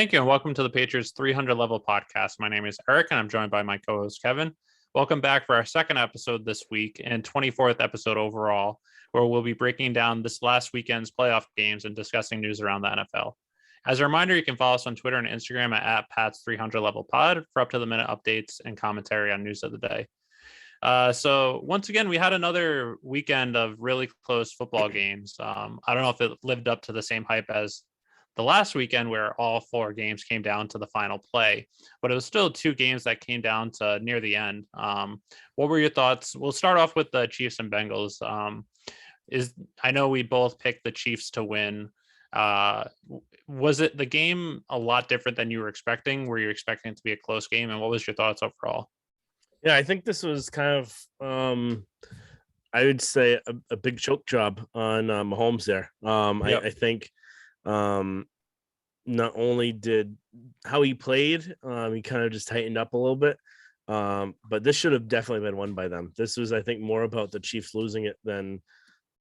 Thank you, and welcome to the Patriots 300 level podcast. My name is Eric, and I'm joined by my co-host Kevin. Welcome back for our second episode this week and 24th episode overall, where we'll be breaking down this last weekend's playoff games and discussing news around the NFL. As a reminder, you can follow us on Twitter and Instagram at Pat's 300 level pod for up to the minute updates and commentary on news of the day. So once again, we had another weekend of really close football games. I don't know if it lived up to the same hype as the last weekend where all four games came down to the final play, but it was still two games that came down to near the end. What were your thoughts? We'll start off with the Chiefs and Bengals. I know we both picked the Chiefs to win. Was it the game a lot different than you were expecting? Were you expecting it to be a close game? And what was your thoughts overall? Yeah, I think this was kind of, I would say, a big choke job on Mahomes there. I think not only did how he played, he kind of just tightened up a little bit. But this should have definitely been won by them. This was, I think, more about the Chiefs losing it than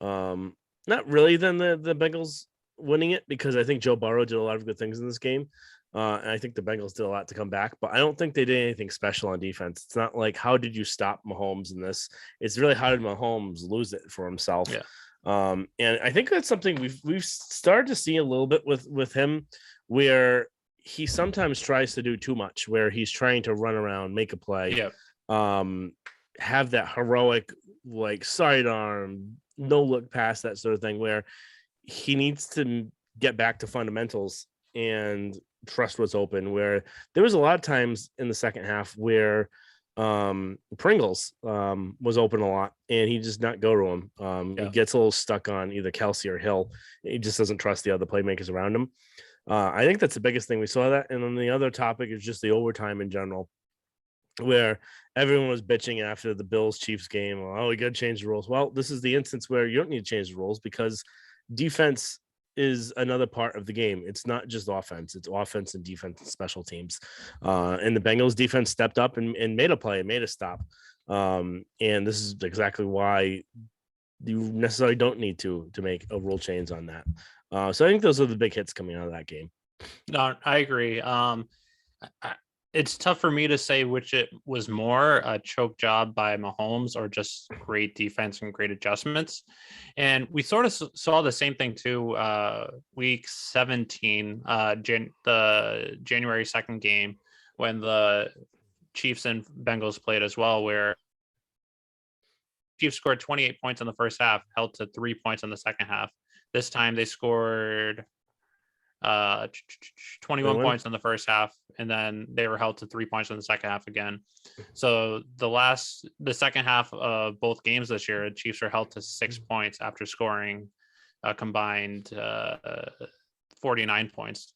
not really than the Bengals winning it, because I think Joe Burrow did a lot of good things in this game. And I think the Bengals did a lot to come back, but I don't think they did anything special on defense. It's not like, how did you stop Mahomes in this? It's really, how did Mahomes lose it for himself? Yeah. And I think that's something we've started to see a little bit with him, where he sometimes tries to do too much, where he's trying to run around, make a play, have that heroic, like, sidearm, no look pass, that sort of thing, where he needs to get back to fundamentals and trust what's open. Where there was a lot of times in the second half where Pringles was open a lot and he just not go to him. He gets a little stuck on either Kelsey or Hill. He just doesn't trust the other playmakers around him. I think that's the biggest thing. We saw that. And then the other topic is just the overtime in general, where everyone was bitching after the Bills Chiefs game. Oh, we got to change the rules. Well, this is the instance where you don't need to change the rules, because defense is another part of the game. It's not just offense. It's offense and defense and special teams. And the Bengals defense stepped up and made a play, made a stop. And this is exactly why you necessarily don't need to make a rule change on that. So I think those are the big hits coming out of that game. No, I agree. It's tough for me to say which it was more, a choke job by Mahomes or just great defense and great adjustments. And we sort of saw the same thing too. Week 17, the January 2nd game, when the Chiefs and Bengals played as well, where Chiefs scored 28 points in the first half, held to 3 points in the second half. This time they scored 21 points in the first half, and then they were held to 3 points in the second half again. So the second half of both games this year, the Chiefs were held to 6 points after scoring a combined 49 points.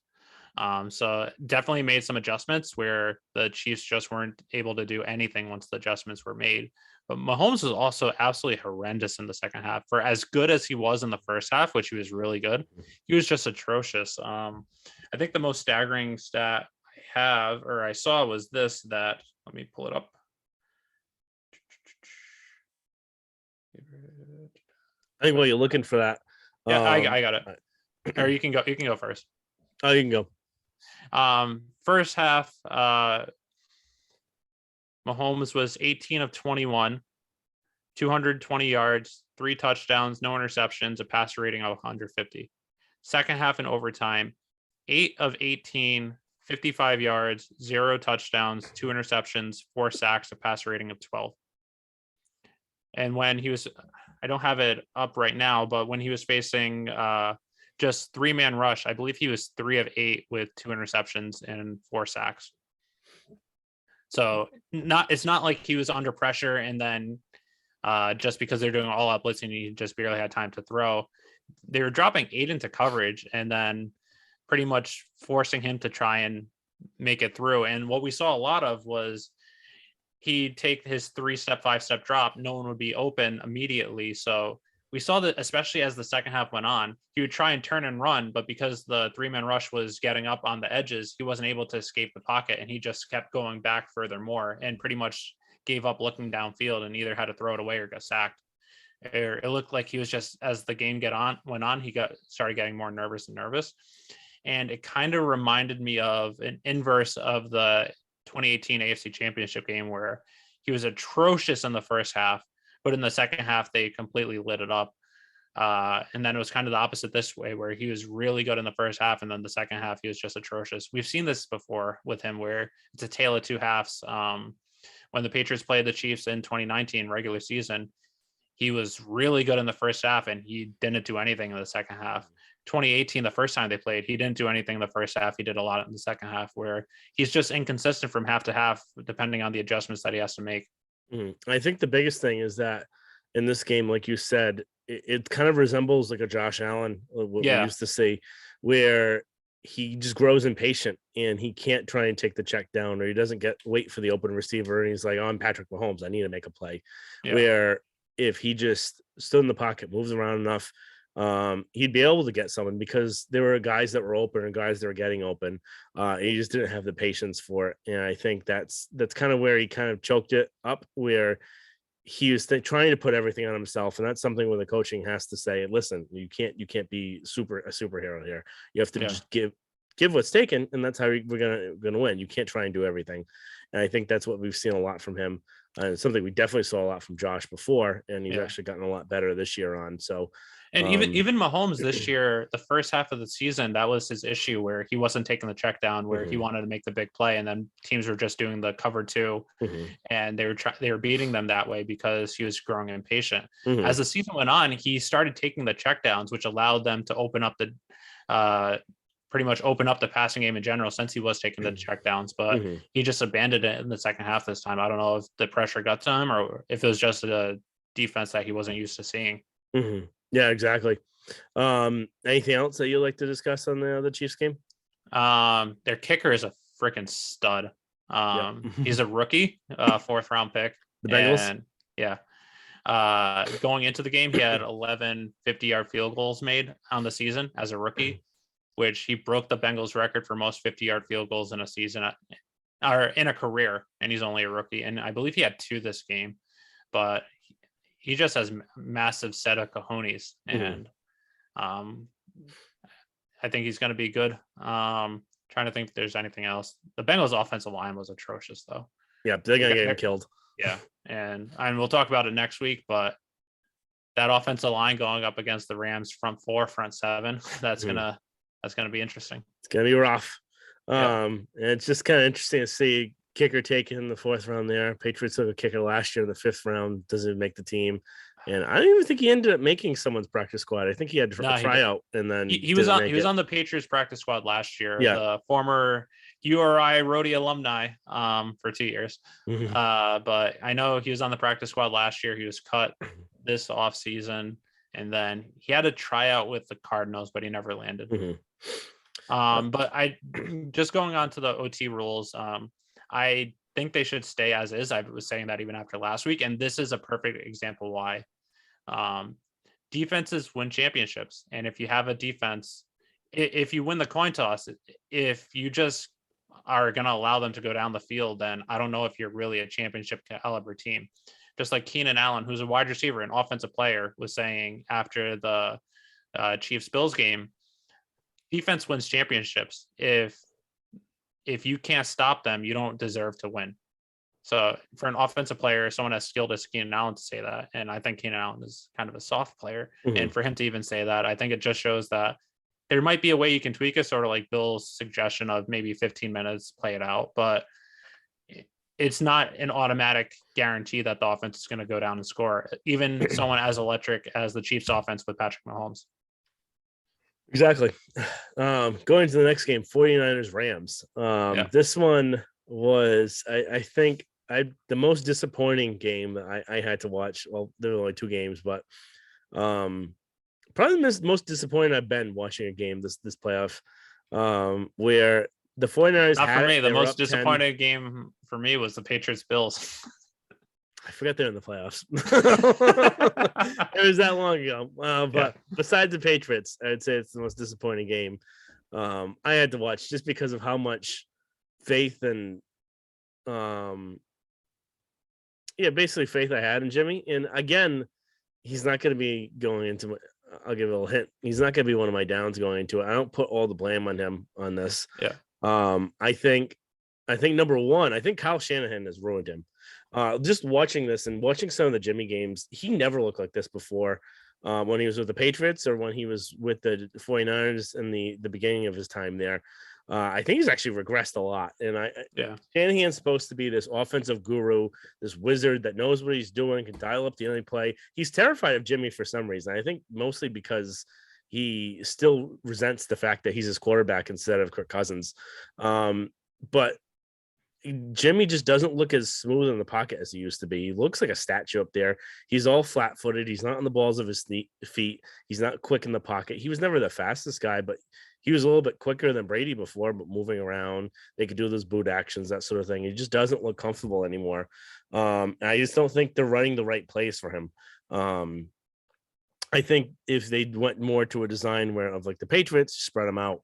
So definitely made some adjustments where the Chiefs just weren't able to do anything once the adjustments were made. But Mahomes was also absolutely horrendous in the second half. For as good as he was in the first half, which he was really good, he was just atrocious. I think the most staggering stat I saw was this, that, let me pull it up. I think while you're looking for that. Yeah, I got it. Or you can go first. Oh, you can go. First half, Mahomes was 18 of 21, 220 yards, 3 touchdowns, no interceptions, a passer rating of 150. Second half in overtime, 8 of 18, 55 yards, 0 touchdowns, 2 interceptions, 4 sacks, a passer rating of 12. And when he was, I don't have it up right now, but when he was facing just 3-man rush, I believe he was 3 of 8 with 2 interceptions and 4 sacks. So it's not like he was under pressure and then just because they're doing all out blitzing, he just barely had time to throw. They were dropping 8 into coverage and then pretty much forcing him to try and make it through. And what we saw a lot of was he'd take his 3-step, 5-step drop. No one would be open immediately. So we saw that, especially as the second half went on, he would try and turn and run, but because the 3-man rush was getting up on the edges, he wasn't able to escape the pocket, and he just kept going back furthermore and pretty much gave up looking downfield and either had to throw it away or get sacked. It looked like he was just, as the game went on, he started getting more nervous and nervous. And it kind of reminded me of an inverse of the 2018 AFC Championship game where he was atrocious in the first half, but in the second half, they completely lit it up. And then it was kind of the opposite this way, where he was really good in the first half, and then the second half, he was just atrocious. We've seen this before with him, where it's a tale of two halves. When the Patriots played the Chiefs in 2019 regular season, he was really good in the first half, and he didn't do anything in the second half. 2018, the first time they played, he didn't do anything in the first half. He did a lot in the second half, where he's just inconsistent from half to half, depending on the adjustments that he has to make. I think the biggest thing is that in this game, like you said, it kind of resembles like a Josh Allen, what we used to see, where he just grows impatient and he can't try and take the check down, or he doesn't wait for the open receiver. And he's like, oh, I'm Patrick Mahomes, I need to make a play. Where if he just stood in the pocket, moves around enough, he'd be able to get someone, because there were guys that were open and guys that were getting open. And he just didn't have the patience for it. And I think that's kind of where he kind of choked it up, where he was trying to put everything on himself. And that's something where the coaching has to say, listen, you can't be a superhero here. You have to just give what's taken. And that's how we're going to win. You can't try and do everything. And I think that's what we've seen a lot from him. And something we definitely saw a lot from Josh before, and he's actually gotten a lot better this year on. So, and even Mahomes this year, the first half of the season, that was his issue, where he wasn't taking the check down, where he wanted to make the big play, and then teams were just doing the cover two, and they were beating them that way because he was growing impatient. As the season went on, he started taking the check downs, which allowed them to open up pretty much open up the passing game in general, since he was taking the check downs, but he just abandoned it in the second half this time. I don't know if the pressure got to him or if it was just a defense that he wasn't used to seeing. Yeah, exactly. Anything else that you'd like to discuss on the Chiefs game? Their kicker is a freaking stud. He's a rookie, 4th round pick. The Bengals? Going into the game, he had 11 50-yard field goals made on the season as a rookie, which he broke the Bengals record for most 50-yard field goals in a season or in a career. And he's only a rookie. And I believe he had 2 this game, but he just has massive set of cojones. And I think he's going to be good. Trying to think if there's anything else. The Bengals offensive line was atrocious, though. Yeah, they're going to get him killed. Yeah. And we'll talk about it next week, but that offensive line going up against the Rams front 4, front 7, that's going to be interesting. It's going to be rough. And it's just kind of interesting to see kicker taken in the 4th round there. Patriots took a kicker last year in the 5th round, doesn't even make the team. And I don't even think he ended up making someone's practice squad. I think he had a tryout, and then he was on the Patriots practice squad last year. Yeah. The former URI Rhodey alumni for 2 years. But I know he was on the practice squad last year. He was cut this offseason, and then he had a tryout with the Cardinals, but he never landed. But I just going on to the OT rules, I think they should stay as is. I was saying that even after last week, and this is a perfect example why. Defenses win championships, and if you have a defense, if you win the coin toss, if you just are going to allow them to go down the field, then I don't know if you're really a championship caliber team. Just like Keenan Allen, who's a wide receiver and offensive player, was saying after the Chiefs-Bills game, defense wins championships. If you can't stop them, you don't deserve to win. So for an offensive player, someone as skilled as Keenan Allen to say that, and I think Keenan Allen is kind of a soft player, and for him to even say that, I think it just shows that there might be a way you can tweak it, sort of like Bill's suggestion of maybe 15 minutes, play it out, but it's not an automatic guarantee that the offense is going to go down and score, even someone as electric as the Chiefs offense with Patrick Mahomes. Exactly. Going to the next game, 49ers Rams. This one was, I think, the most disappointing game that I had to watch. Well, there were only 2 games, but probably the most disappointed I've been watching a game this playoff, where the 49ers Not for me. The most disappointing game for me was the Patriots Bills. I forgot they're in the playoffs. It was that long ago. But besides the Patriots, I'd say it's the most disappointing game I had to watch, just because of how much faith and basically faith I had in Jimmy. And again, he's not going to be going into I'll give a little hint. He's not going to be one of my downs going into it. I don't put all the blame on him on this. Yeah. I think number one, I think Kyle Shanahan has ruined him. Just watching this and watching some of the Jimmy games, he never looked like this before. When he was with the Patriots or when he was with the 49ers in the beginning of his time there. I think he's actually regressed a lot. And Shanahan's supposed to be this offensive guru, this wizard that knows what he's doing, can dial up the only play. He's terrified of Jimmy for some reason. I think mostly because he still resents the fact that he's his quarterback instead of Kirk Cousins. But Jimmy just doesn't look as smooth in the pocket as he used to be. He looks like a statue up there. He's all flat-footed. He's not on the balls of his feet. He's not quick in the pocket. He was never the fastest guy, but he was a little bit quicker than Brady before, but moving around. They could do those boot actions, that sort of thing. He just doesn't look comfortable anymore. I just don't think they're running the right plays for him. I think if they went more to a design where of like the Patriots, spread them out,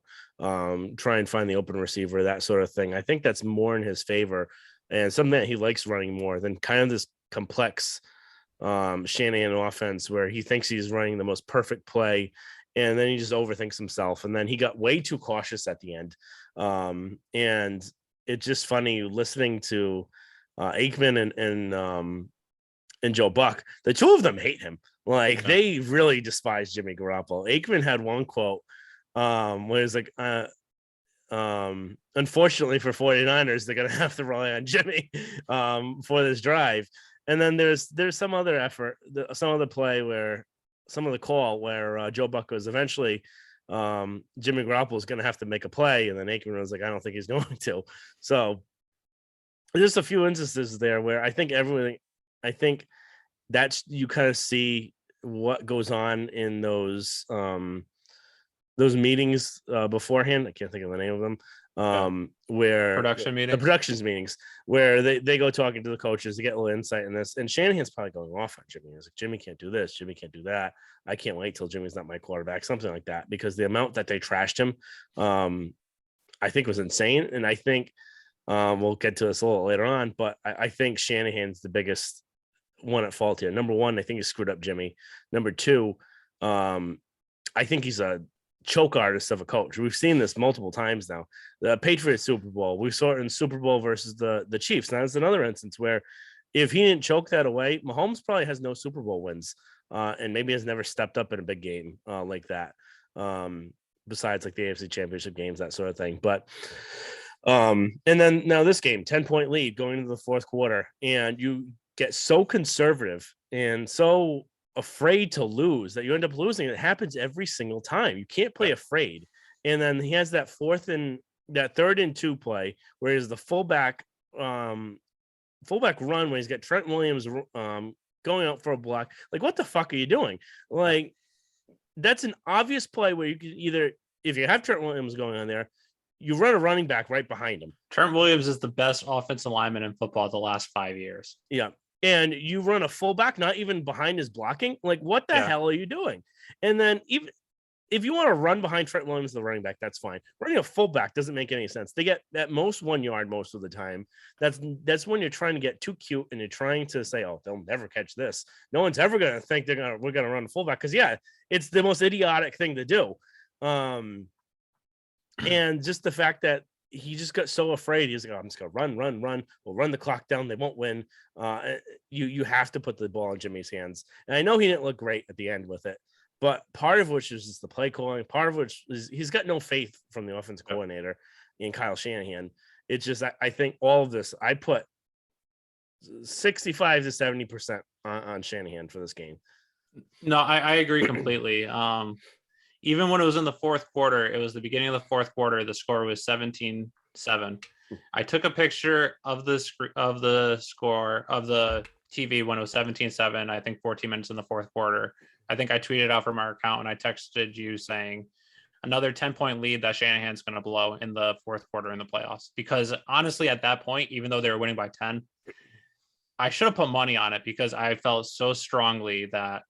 try and find the open receiver, that sort of thing. I think that's more in his favor and something that he likes running more than kind of this complex Shanahan offense where he thinks he's running the most perfect play and then he just overthinks himself. And then he got way too cautious at the end. And it's just funny listening to Aikman and Joe Buck. The two of them hate him. Like they really despise Jimmy Garoppolo. Aikman had one quote where it's like, unfortunately for 49ers, they're going to have to rely on Jimmy for this drive. And then there's some other effort, some other play where some of the call where Joe Buck was eventually Jimmy Garoppolo is going to have to make a play. And then Aikman was like, I don't think he's going to. So there's a few instances there where I think that's you kind of see what goes on in those meetings beforehand. I can't think of the name of them. Where the productions meetings where they go talking to the coaches to get a little insight in this. And Shanahan's probably going off on Jimmy. He's like, Jimmy can't do this. Jimmy can't do that. I can't wait till Jimmy's not my quarterback, something like that, because the amount that they trashed him, I think was insane. And I think we'll get to this a little later on, but I think Shanahan's the biggest one at fault here. Number one, I think he screwed up Jimmy. Number two, I think he's a choke artist of a coach. We've seen this multiple times now. The Patriots Super Bowl, we saw it in Super Bowl versus the Chiefs. Now, that's another instance where if he didn't choke that away, Mahomes probably has no Super Bowl wins and maybe has never stepped up in a big game like that. Besides like the AFC Championship games, that sort of thing. But and then now this game, 10-point lead going into the fourth quarter, and you get so conservative and so afraid to lose that you end up losing. It happens every single time. You can't play afraid. And then he has that 3rd-and-2 play where he's the fullback run when he's got Trent Williams going out for a block. Like, what the fuck are you doing? Like, that's an obvious play where you can either, if you have Trent Williams going on there, you run a running back right behind him. Trent Williams is the best offensive lineman in football the last 5 years. Yeah. And you run a fullback, not even behind his blocking. Like, what the hell are you doing? And then even if you want to run behind Trent Williams, the running back, that's fine. Running a fullback doesn't make any sense. They get at most 1 yard most of the time. That's when you're trying to get too cute and you're trying to say, oh, they'll never catch this. No one's ever going to think we're going to run a fullback. Because, it's the most idiotic thing to do. And just the fact that he just got so afraid. He's like, oh, I'm just going to run. We'll run the clock down. They won't win. You have to put the ball in Jimmy's hands. And I know he didn't look great at the end with it, but part of which is just the play calling. Part of which is he's got no faith from the offensive coordinator in Kyle Shanahan. It's just, I think all of this, I put 65 to 70% on Shanahan for this game. No, I agree completely. Even when it was in the fourth quarter, it was the beginning of the fourth quarter. The score was 17-7. I took a picture of the score of the TV when it was 17-7. I think 14 minutes in the fourth quarter. I think I tweeted out from our account and I texted you saying another 10-point lead that Shanahan's going to blow in the fourth quarter in the playoffs. Because honestly, at that point, even though they were winning by 10, I should have put money on it because I felt so strongly that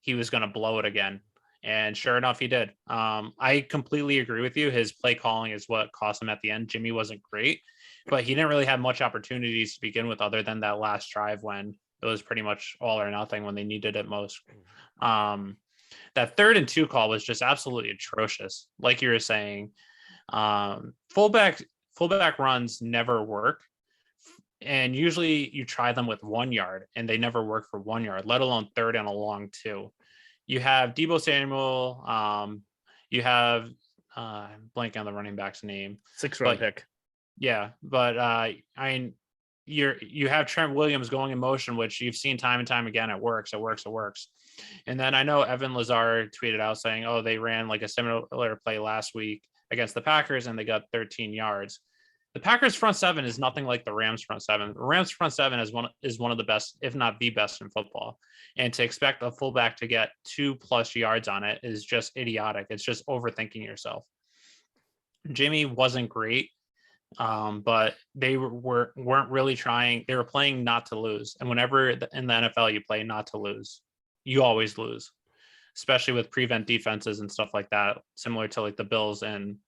he was going to blow it again. And sure enough, he did. I completely agree with you. His play calling is what cost him at the end. Jimmy wasn't great, but he didn't really have much opportunities to begin with other than that last drive when it was pretty much all or nothing when they needed it most. That 3rd and 2 call was just absolutely atrocious. Like you were saying, fullback runs never work. And usually you try them with 1 yard and they never work for 1 yard, let alone 3rd and a long 2. You have Deebo Samuel. You have blank on the running back's name. 6th-round pick. Yeah, but I mean, you have Trent Williams going in motion, which you've seen time and time again. It works. And then I know Evan Lazar tweeted out saying, "Oh, they ran like a similar play last week against the Packers and they got 13 yards." The Packers front seven is nothing like the Rams front seven. The Rams front seven is one of the best, if not the best, in football. And to expect a fullback to get 2+ yards on it is just idiotic. It's just overthinking yourself. Jimmy wasn't great, but they weren't really trying. They were playing not to lose. And whenever in the NFL you play not to lose, you always lose, especially with prevent defenses and stuff like that, similar to like the Bills and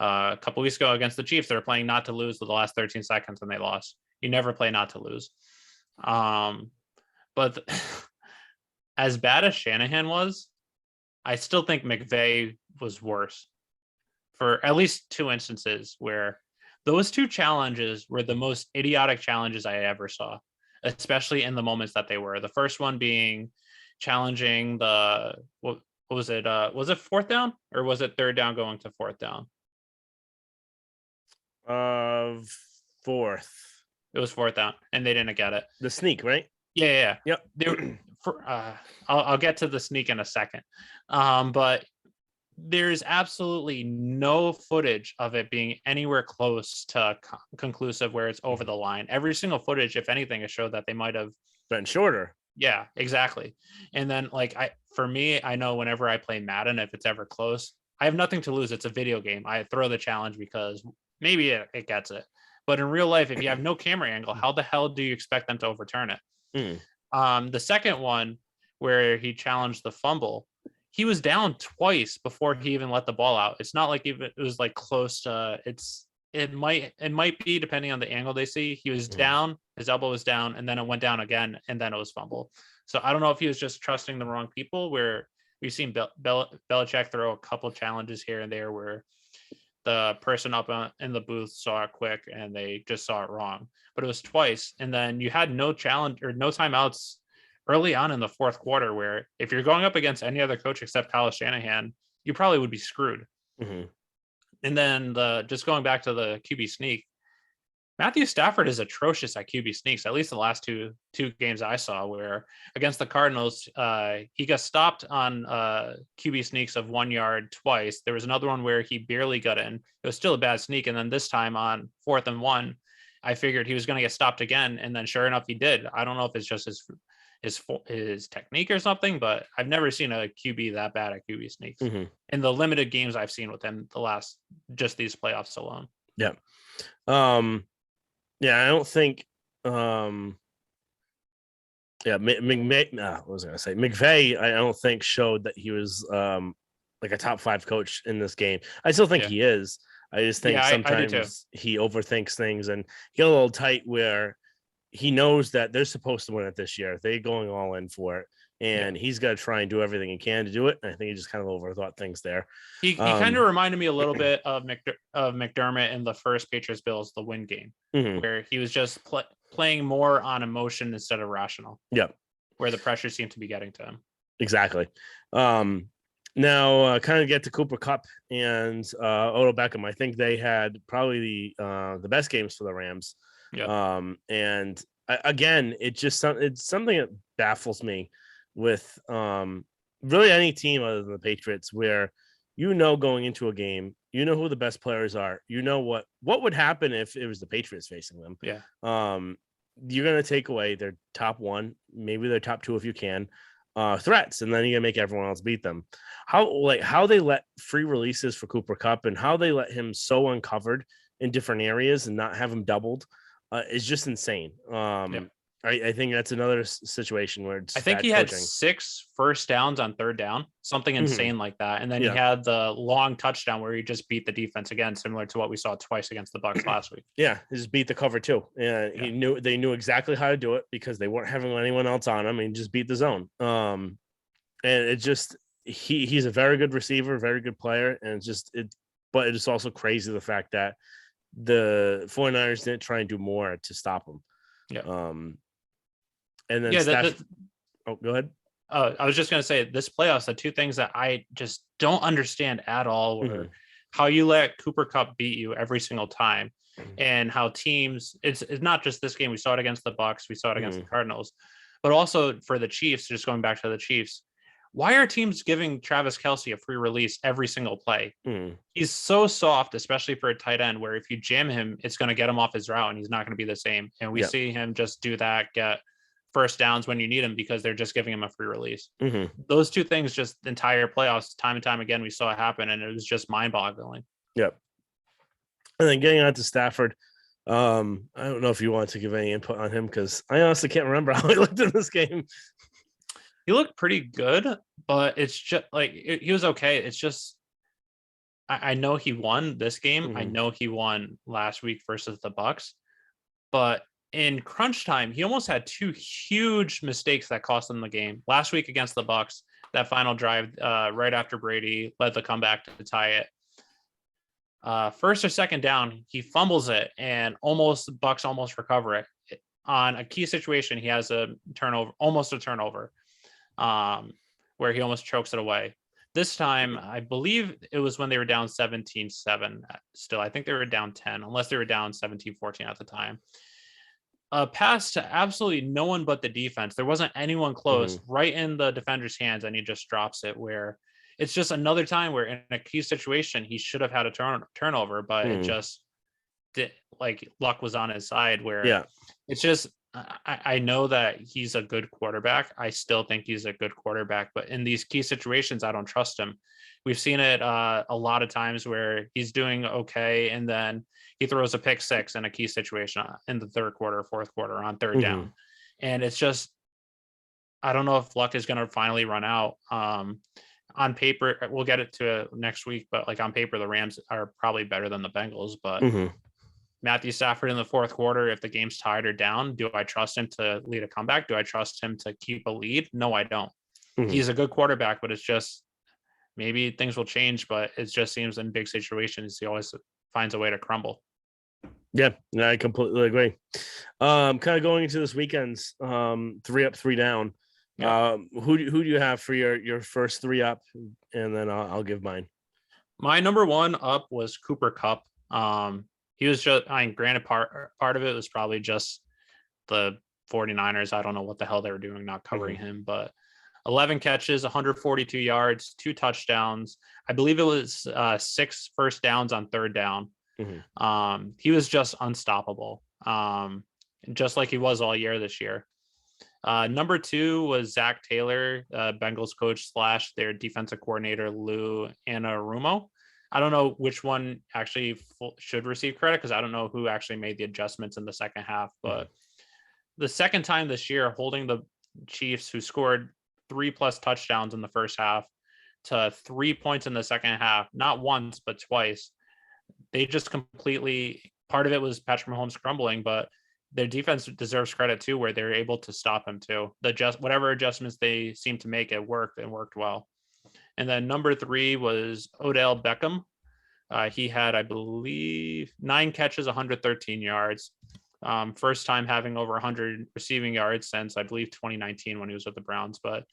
a couple weeks ago against the Chiefs. They were playing not to lose with the last 13 seconds and they lost. You never play not to lose. But as bad as Shanahan was, I still think McVay was worse for at least 2 instances where those 2 challenges were the most idiotic challenges I ever saw, especially in the moments that they were. The first one being challenging the, what was it? Was it 4th down or was it 3rd down going to 4th down? 4th. It was 4th down and they didn't get it. The sneak, right? Yeah. Yep. I'll get to the sneak in a second. But there's absolutely no footage of it being anywhere close to conclusive where it's over the line. Every single footage, if anything, has showed that they might have been shorter. Yeah, exactly. And then for me, I know whenever I play Madden, if it's ever close, I have nothing to lose. It's a video game. I throw the challenge because maybe it gets it. But in real life, if you have no camera angle, how the hell do you expect them to overturn it? The second one where he challenged the fumble, he was down twice before he even let the ball out. It's not like it was like close to it might be depending on the angle they see. He was down, his elbow was down, and then it went down again, and then it was fumble. So I don't know if he was just trusting the wrong people, where we've seen Belichick throw a couple challenges here and there where the person up in the booth saw it quick and they just saw it wrong. But it was twice. And then you had no challenge or no timeouts early on in the 4th quarter, where if you're going up against any other coach except Kyle Shanahan, you probably would be screwed. And then just going back to the QB sneak, Matthew Stafford is atrocious at QB sneaks, at least the last two games I saw, where against the Cardinals, he got stopped on QB sneaks of 1 yard twice. There was another one where he barely got in. It was still a bad sneak. And then this time on 4th and 1, I figured he was going to get stopped again. And then sure enough, he did. I don't know if it's just his technique or something, but I've never seen a QB that bad at QB sneaks in the limited games I've seen with him just these playoffs alone. Yeah. Yeah, I don't think McVay, I don't think showed that he was like a top 5 coach in this game. I still think he is. I just think sometimes he overthinks things and he got a little tight where he knows that they're supposed to win it this year. They're going all in for it. And he's got to try and do everything he can to do it. And I think he just kind of overthought things there. He kind of reminded me a little bit of McDermott in the first Patriots Bills, the win game, where he was just playing more on emotion instead of rational. Yeah. Where the pressure seemed to be getting to him. Exactly. Now, kind of get to Cooper Kupp and Odell Beckham. I think they had probably the best games for the Rams. Yeah. And again, it's something that baffles me with really any team other than the Patriots, where going into a game, who the best players are, what would happen if it was the Patriots facing them. Yeah. You're going to take away their top 1, maybe their top 2 if you can, threats, and then you're going to make everyone else beat them. How they let free releases for Cooper Kupp and how they let him so uncovered in different areas and not have him doubled is just insane. I think that's another situation where I think he had 6 first downs on 3rd down, something insane like that. And then he had the long touchdown where he just beat the defense again, similar to what we saw twice against the Bucs last week. Yeah, he just beat the cover too. And they knew exactly how to do it because they weren't having anyone else on him, and he just beat the zone. And it just, he's a very good receiver, very good player, and but it is also crazy the fact that the 49ers didn't try and do more to stop him. Yeah. And then oh, go ahead. I was just going to say this playoffs, the two things that I just don't understand at all were how you let Cooper Kupp beat you every single time, and how teams, it's not just this game. We saw it against the Bucs. We saw it against the Cardinals, but also for the Chiefs, just going back to the Chiefs. Why are teams giving Travis Kelce a free release every single play? He's so soft, especially for a tight end, where if you jam him, it's going to get him off his route and he's not going to be the same. And we see him just do that, get first downs when you need him because they're just giving him a free release. Those two things, just entire playoffs, time and time again, we saw it happen, and it was just mind-boggling. Yep. And then getting on to Stafford, I don't know if you want to give any input on him because I honestly can't remember how he looked in this game. He looked pretty good, but it's just like he was okay. It's just I know he won this game. I know he won last week versus the Bucs, but in crunch time, he almost had two huge mistakes that cost him the game. Last week against the Bucs, that final drive right after Brady led the comeback to tie it. First or second down, he fumbles it, and Bucs almost recover it. On a key situation, he has a turnover, almost a turnover, where he almost chokes it away. This time, I believe it was when they were down 17-7 still. I think they were down 10, unless they were down 17-14 at the time. A pass to absolutely no one but the defense. There wasn't anyone close, right in the defender's hands, and he just drops it, where it's just another time where in a key situation, he should have had a turnover, but it just did, like, luck was on his side, where it's just, I know that he's a good quarterback. I still think he's a good quarterback, but in these key situations, I don't trust him. We've seen it a lot of times where he's doing okay, and then he throws a pick six in a key situation in the third quarter, fourth quarter, on third down. And it's just, I don't know if luck is going to finally run out. On paper, we'll get it to next week, but like on paper, the Rams are probably better than the Bengals, but Matthew Stafford in the fourth quarter, if the game's tied or down, do I trust him to lead a comeback? Do I trust him to keep a lead? No, I don't. He's a good quarterback, but it's just, maybe things will change, but it just seems in big situations, he always finds a way to crumble. Yeah, I completely agree. Kind of going into this weekend's 3 up, 3 down. Who do you have for your first 3 up, and then I'll give mine. My number 1 up was Cooper Kupp. He was just, granted, part of it was probably just the 49ers. I don't know what the hell they were doing not covering him, but 11 catches, 142 yards, 2 touchdowns. I believe it was 6 first downs on third down. He was just unstoppable, just like he was all year this year. Number 2 was Zach Taylor, Bengals coach / their defensive coordinator, Lou Anarumo. I don't know which one actually should receive credit, because I don't know who actually made the adjustments in the second half. But the second time this year, holding the Chiefs, who scored 3+ touchdowns in the first half, to 3 points in the second half, not once, but twice. They just completely, part of it was Patrick Mahomes crumbling, but their defense deserves credit too, where they're able to stop him too. Whatever adjustments they seem to make, it worked and worked well. And then number 3 was Odell Beckham. He had, I believe, 9 catches, 113 yards. First time having over 100 receiving yards since, I believe, 2019 when he was with the Browns. But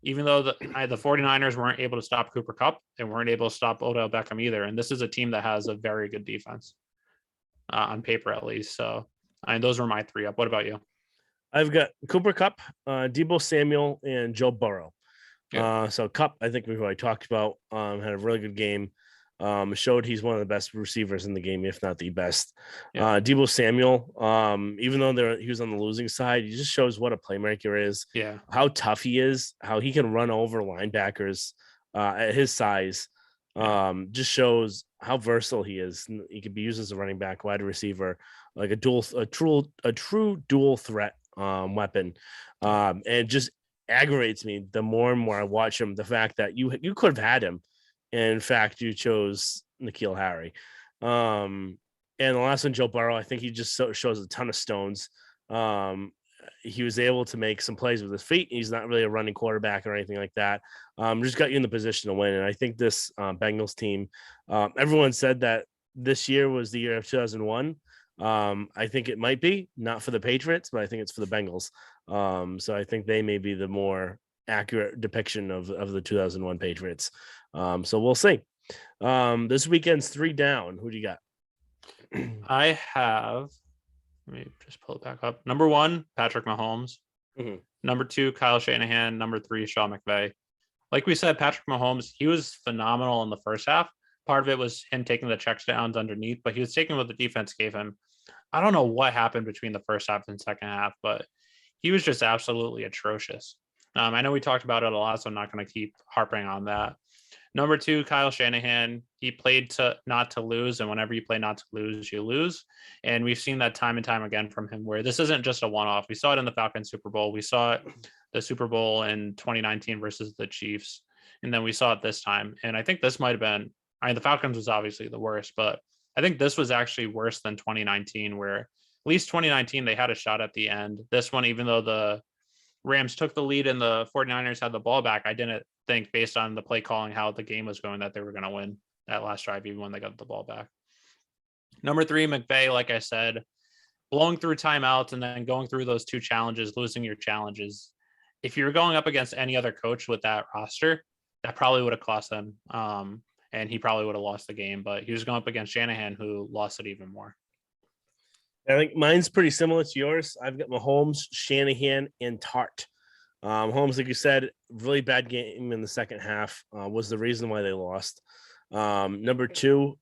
even though the 49ers weren't able to stop Cooper Kupp, they weren't able to stop Odell Beckham either. And this is a team that has a very good defense, on paper at least. So those were my 3 up. What about you? I've got Cooper Kupp, Deebo Samuel, and Joe Burrow. So Kupp, I think we've already talked about, had a really good game. Showed he's one of the best receivers in the game, if not the best. Deebo Samuel, even though he was on the losing side, he just shows what a playmaker is. How tough he is, how he can run over linebackers at his size. Just shows how versatile he is. He could be used as a running back, wide receiver, like a true dual threat weapon. And it just aggravates me the more and more I watch him. The fact that you could have had him, and in fact you chose N'Keal Harry. And the last one, Joe Burrow, I think he just shows a ton of stones. he was able to make some plays with his feet. He's not really a running quarterback or anything like that. Just got you in the position to win. And I think this Bengals team, everyone said that this year was the year of 2001. I think it might be, not for the Patriots, but I think it's for the Bengals. So I think they may be the more accurate depiction of the 2001 Patriots. So we'll see. This weekend's 3 down. Who do you got? I have, let me just pull it back up. Number 1, Patrick Mahomes. Mm-hmm. Number 2, Kyle Shanahan. Number 3, Sean McVay. Like we said, Patrick Mahomes, he was phenomenal in the first half. Part of it was him taking the checks downs underneath, but he was taking what the defense gave him. I don't know what happened between the first half and second half, but he was just absolutely atrocious. I know we talked about it a lot, so I'm not going to keep harping on that. Number 2, Kyle Shanahan. He played to not to lose, and whenever you play not to lose, you lose. And we've seen that time and time again from him, where this isn't just a one-off. We saw it in the Falcons Super Bowl. We saw it the Super Bowl in 2019 versus the Chiefs, and then we saw it this time. And I think this might have been, the Falcons was obviously the worst, but I think this was actually worse than 2019, where at least 2019 they had a shot at the end. This one, even though the Rams took the lead and the 49ers had the ball back, I didn't think, based on the play calling, how the game was going, that they were going to win that last drive, even when they got the ball back. Number 3, McVay, like I said, blowing through timeouts and then going through those 2 challenges, losing your challenges. If you were going up against any other coach with that roster, that probably would have cost them. And he probably would have lost the game, but he was going up against Shanahan, who lost it even more. I think mine's pretty similar to yours. I've got Mahomes, Shanahan, and Tart. Holmes, like you said, really bad game in the second half, was the reason why they lost. Number 2,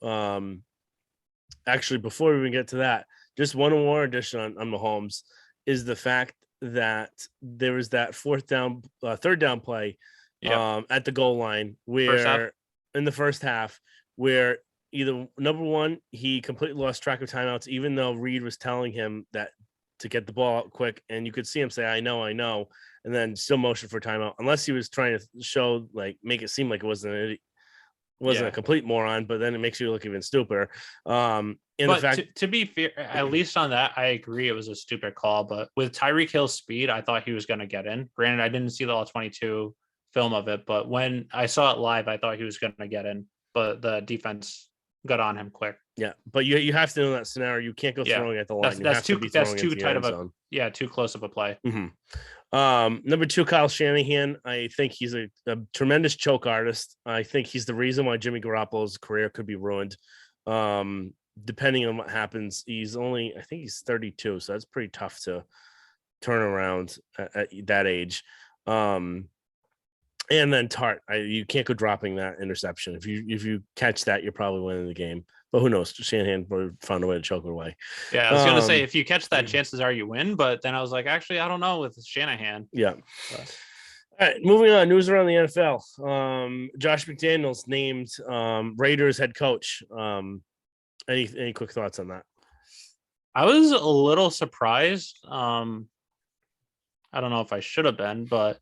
actually, before we even get to that, just one more addition on Mahomes is the fact that there was that third down play at the goal line where in the first half, where either number 1, he completely lost track of timeouts, even though Reed was telling him that to get the ball out quick, and you could see him say, I know, and then still motion for timeout, unless he was trying to show, like, make it seem like it wasn't a complete moron, but then it makes you look even stupider. To be fair, at least on that, I agree it was a stupid call, but with Tyreek Hill's speed, I thought he was going to get in. Granted, I didn't see the all 22 film of it, but when I saw it live, I thought he was going to get in, but the defense got on him quick. Yeah, but you have to know that scenario. You can't go throwing at the line. That's too tight of a too close of a play. Mm-hmm. Number 2, Kyle Shanahan. I think he's a tremendous choke artist. I think he's the reason why Jimmy Garoppolo's career could be ruined. Depending on what happens, I think he's 32, so that's pretty tough to turn around at that age. And then Tart, you can't go dropping that interception. If you catch that, you're probably winning the game. But who knows? Shanahan found a way to choke it away. Yeah, I was going to say, if you catch that, chances are you win. But then I was like, actually, I don't know with Shanahan. Yeah. All right, moving on. News around the NFL. Josh McDaniels named Raiders head coach. Any quick thoughts on that? I was a little surprised. I don't know if I should have been, but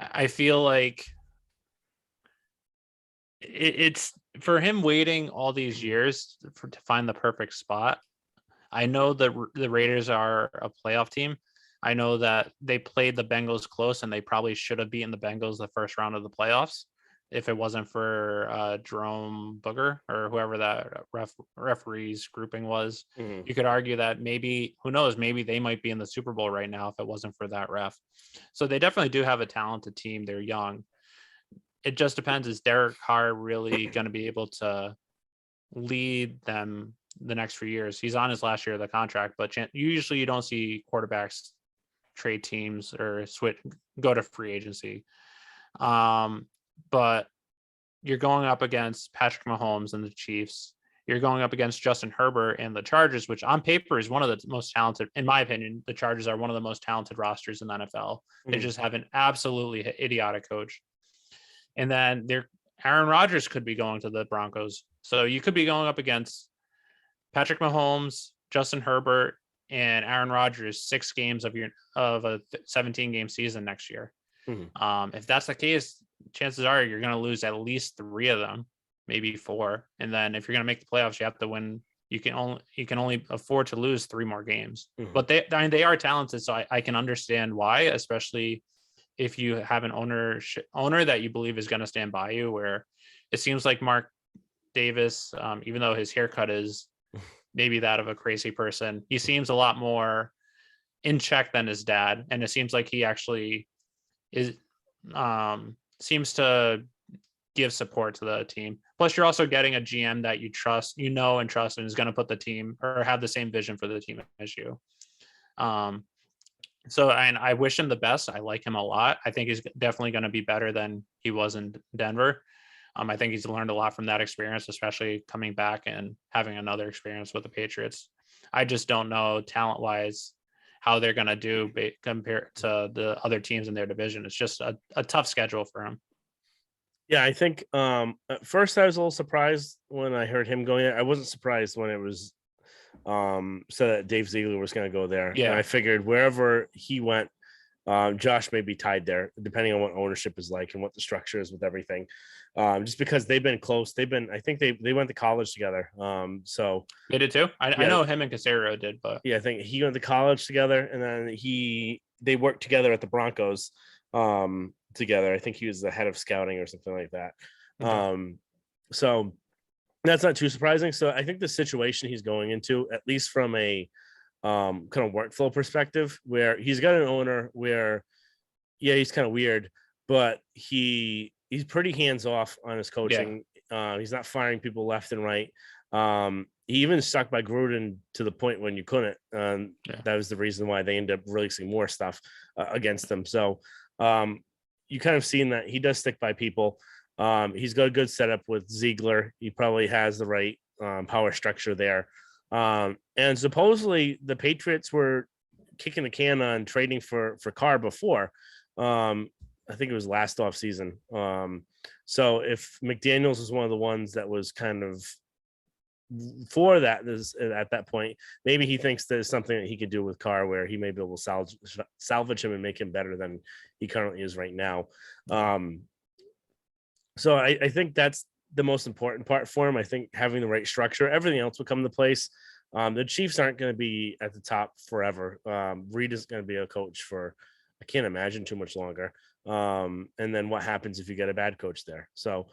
I feel like it's for him waiting all these years to find the perfect spot. I know that the Raiders are a playoff team. I know that they played the Bengals close, and they probably should have beaten the Bengals the first round of the playoffs if it wasn't for Jerome Booger or whoever that referees grouping was. Mm-hmm. You could argue that maybe, who knows, maybe they might be in the Super Bowl right now if it wasn't for that ref. So they definitely do have a talented team. They're young. It just depends. Is Derek Carr really going to be able to lead them the next few years? He's on his last year of the contract, but usually you don't see quarterbacks trade teams or go to free agency. But you're going up against Patrick Mahomes and the Chiefs. You're going up against Justin Herbert and the Chargers, which on paper is one of the most talented, in my opinion. The Chargers are one of the most talented rosters in the NFL. They just have an absolutely idiotic coach. And then Aaron Rodgers could be going to the Broncos. So you could be going up against Patrick Mahomes, Justin Herbert, and Aaron Rodgers 6 games of a 17-game season next year. Mm-hmm. If that's the case, chances are you're going to lose at least 3 of them, maybe 4. And then if you're going to make the playoffs, you have to win. you can only afford to lose 3 more games. Mhm. But they are talented, so I can understand why, especially if you have an owner that you believe is going to stand by you. Where it seems like Mark Davis, even though his haircut is maybe that of a crazy person, he seems a lot more in check than his dad, and it seems like he actually is seems to give support to the team. Plus, you're also getting a GM that you trust, and trust, and is going to put the team or have the same vision for the team as you. So, and I wish him the best. I like him a lot. I think he's definitely going to be better than he was in Denver. I think he's learned a lot from that experience, especially coming back and having another experience with the Patriots. I just don't know talent-wise how they're going to do compared to the other teams in their division. It's just a tough schedule for him. Yeah, I think at first I was a little surprised when I heard him going there. I wasn't surprised when it was said that Dave Ziegler was going to go there. Yeah. And I figured wherever he went, Josh may be tied there, depending on what ownership is like and what the structure is with everything. Just because they've been close. I think they went to college together. So they did too. I know him and Casero did, but yeah, I think he went to college together, and then they worked together at the Broncos together. I think he was the head of scouting or something like that. Okay. So that's not too surprising. So I think the situation he's going into, at least from a kind of workflow perspective, where he's got an owner where, yeah, he's kind of weird, but he's pretty hands off on his coaching. Yeah. He's not firing people left and right. He even stuck by Gruden to the point when you couldn't. That was the reason why they ended up releasing more stuff against them. So you kind of seen that he does stick by people. He's got a good setup with Ziegler. He probably has the right power structure there. And supposedly the Patriots were kicking the can on trading for Carr before. I think it was last off season. So if McDaniels was one of the ones that was kind of for that at that point, maybe he thinks there's something that he could do with Carr where he may be able to salvage him and make him better than he currently is right now. So I think that's the most important part for him. I think having the right structure, everything else will come into place. The Chiefs aren't going to be at the top forever. Reed is going to be a coach for, I can't imagine, too much longer. And then what happens if you get a bad coach there? So,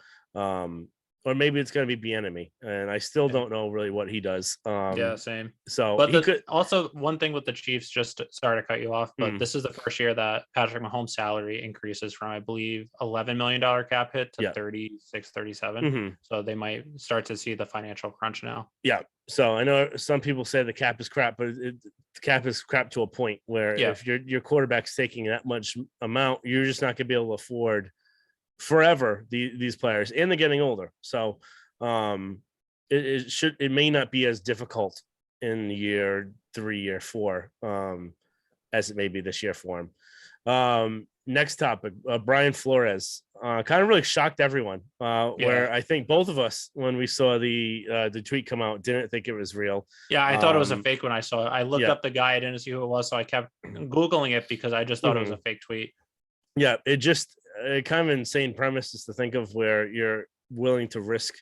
or maybe it's going to be Bieniemy, and I still don't know really what he does. Yeah, same. So, but also one thing with the Chiefs, just sorry to cut you off, but this is the first year that Patrick Mahomes' salary increases from, I believe, $11 million cap hit to 36, 37. Mm-hmm. So they might start to see the financial crunch now. Yeah. So I know some people say the cap is crap, but the cap is crap to a point where if your quarterback's taking that much amount, you're just not going to be able to afford forever these players, and they're getting older. So it may not be as difficult in year 3, year 4 as it may be this year for him. Next topic, Brian Flores kind of really shocked everyone. Where I think both of us, when we saw the tweet come out, didn't think it was real. Yeah, I thought it was a fake when I saw it. I looked up the guy, I didn't see who it was, so I kept Googling it because I just thought it was a fake tweet. Yeah, it kind of insane premise is to think of where you're willing to risk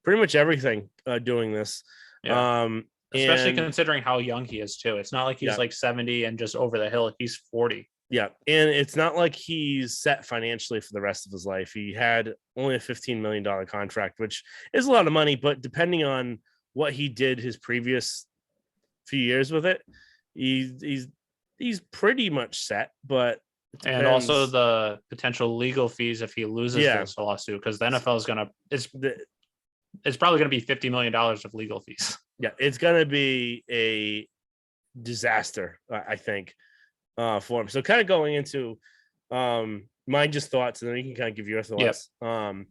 pretty much everything doing this. Yeah. Especially considering how young he is too. It's not like he's like 70 and just over the hill. He's 40. Yeah. And it's not like he's set financially for the rest of his life. He had only a $15 million contract, which is a lot of money, but depending on what he did his previous few years with it, he's pretty much set, but and also the potential legal fees if he loses this lawsuit, because the NFL is it's probably going to be $50 million of legal fees. Yeah, it's going to be a disaster, I think, for him. So kind of going into my just thoughts, and then you can kind of give your thoughts. I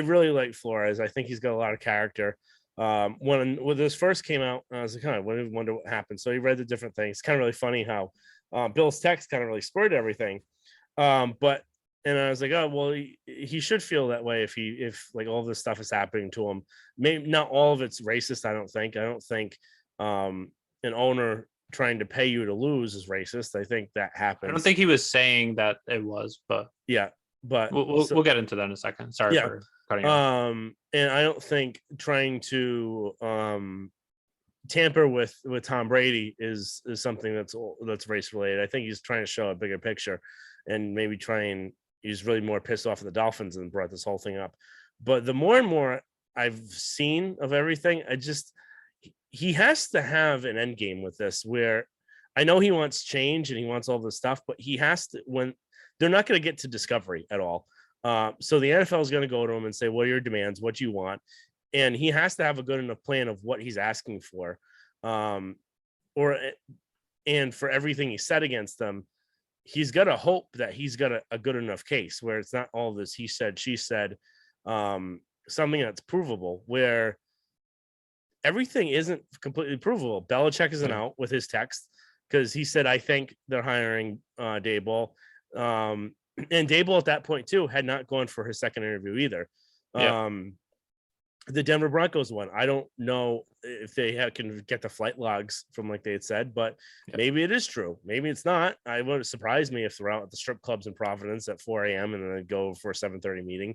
really like Flores. I think he's got a lot of character. When this first came out, I was like, I wonder what happened. So he read the different things. It's kind of really funny how Bill's text kind of really spurred everything. And I was like, oh, well, he should feel that way if like all this stuff is happening to him. Maybe not all of it's racist. I don't think an owner trying to pay you to lose is racist. I think that happens. I don't think he was saying that it was, but yeah. But we'll get into that in a second. Sorry for cutting you off. And I don't think trying to tamper with Tom Brady is something that's race related. I think he's trying to show a bigger picture, and maybe he's really more pissed off at the Dolphins and brought this whole thing up. But the more and more I've seen of everything, he has to have an end game with this, where I know he wants change and he wants all this stuff, but he has to, when they're not going to get to discovery at all. So the NFL is going to go to him and say, what are your demands? What do you want? And he has to have a good enough plan of what he's asking for. And for everything he said against them, he's got to hope that he's got a good enough case where it's not all this he said, she said, something that's provable, where everything isn't completely provable. Belichick isn't out with his text because he said, I think they're hiring Daboll. And Daboll at that point too had not gone for his second interview either. The Denver Broncos one, I don't know if they can get the flight logs from like they had said, but maybe it is true. Maybe it's not. I wouldn't surprise me if they're out at the strip clubs in Providence at 4 a.m. and then go for a 7:30 meeting.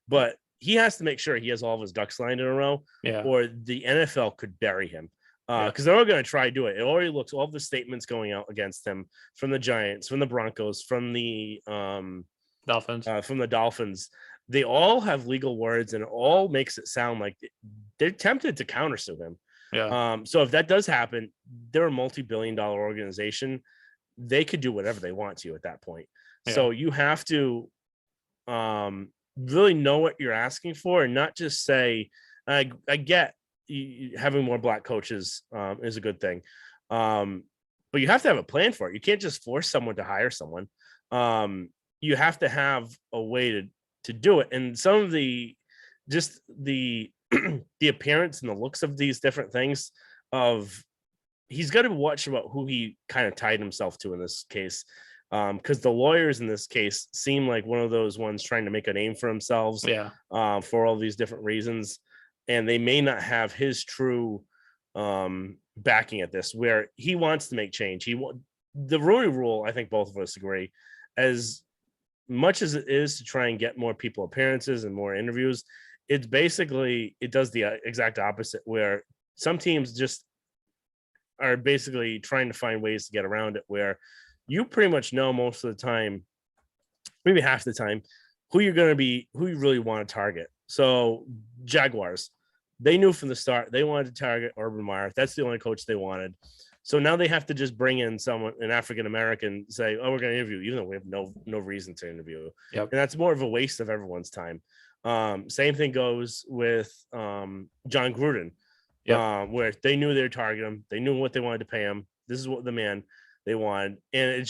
But he has to make sure he has all of his ducks lined in a row, or the NFL could bury him. Because they're all going to try to do it. It already looks, all the statements going out against him from the Giants, from the Broncos, from the Dolphins. They all have legal words, and it all makes it sound like they're tempted to countersue him. So if that does happen, they're a multi-billion-dollar organization. They could do whatever they want to at that point. So you have to really know what you're asking for, and not just say, I get having more black coaches is a good thing. But you have to have a plan for it. You can't just force someone to hire someone. You have to have a way to do it. And some of the the appearance and the looks of these different things he's got to watch about who he kind of tied himself to in this case. Because the lawyers in this case seem like one of those ones trying to make a name for themselves for all these different reasons. And they may not have his true backing at this, where he wants to make change. The Rooney Rule, I think both of us agree, as much as it is to try and get more people appearances and more interviews, it does the exact opposite, where some teams just are basically trying to find ways to get around it, where you pretty much know most of the time, maybe half the time, who you really want to target. So Jaguars, they knew from the start they wanted to target Urban Meyer. That's the only coach they wanted. So now they have to just bring in an African American, say, "Oh, we're going to interview," even though we have no reason to interview. And that's more of a waste of everyone's time. Same thing goes with John Gruden, where they knew they were targeting him. They knew what they wanted to pay him. This is what the man they wanted, and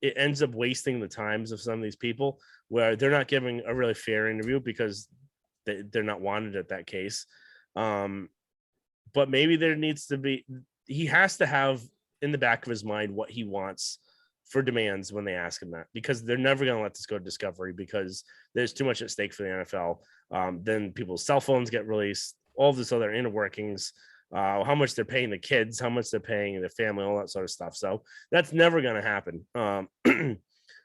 it ends up wasting the times of some of these people, where they're not giving a really fair interview because they're not wanted at that case. But maybe there needs to be, he has to have in the back of his mind what he wants for demands when they ask him that, because they're never going to let this go to discovery, because there's too much at stake for the NFL. Then people's cell phones get released, all this other inner workings, how much they're paying the kids, how much they're paying the family, all that sort of stuff. So that's never going to happen.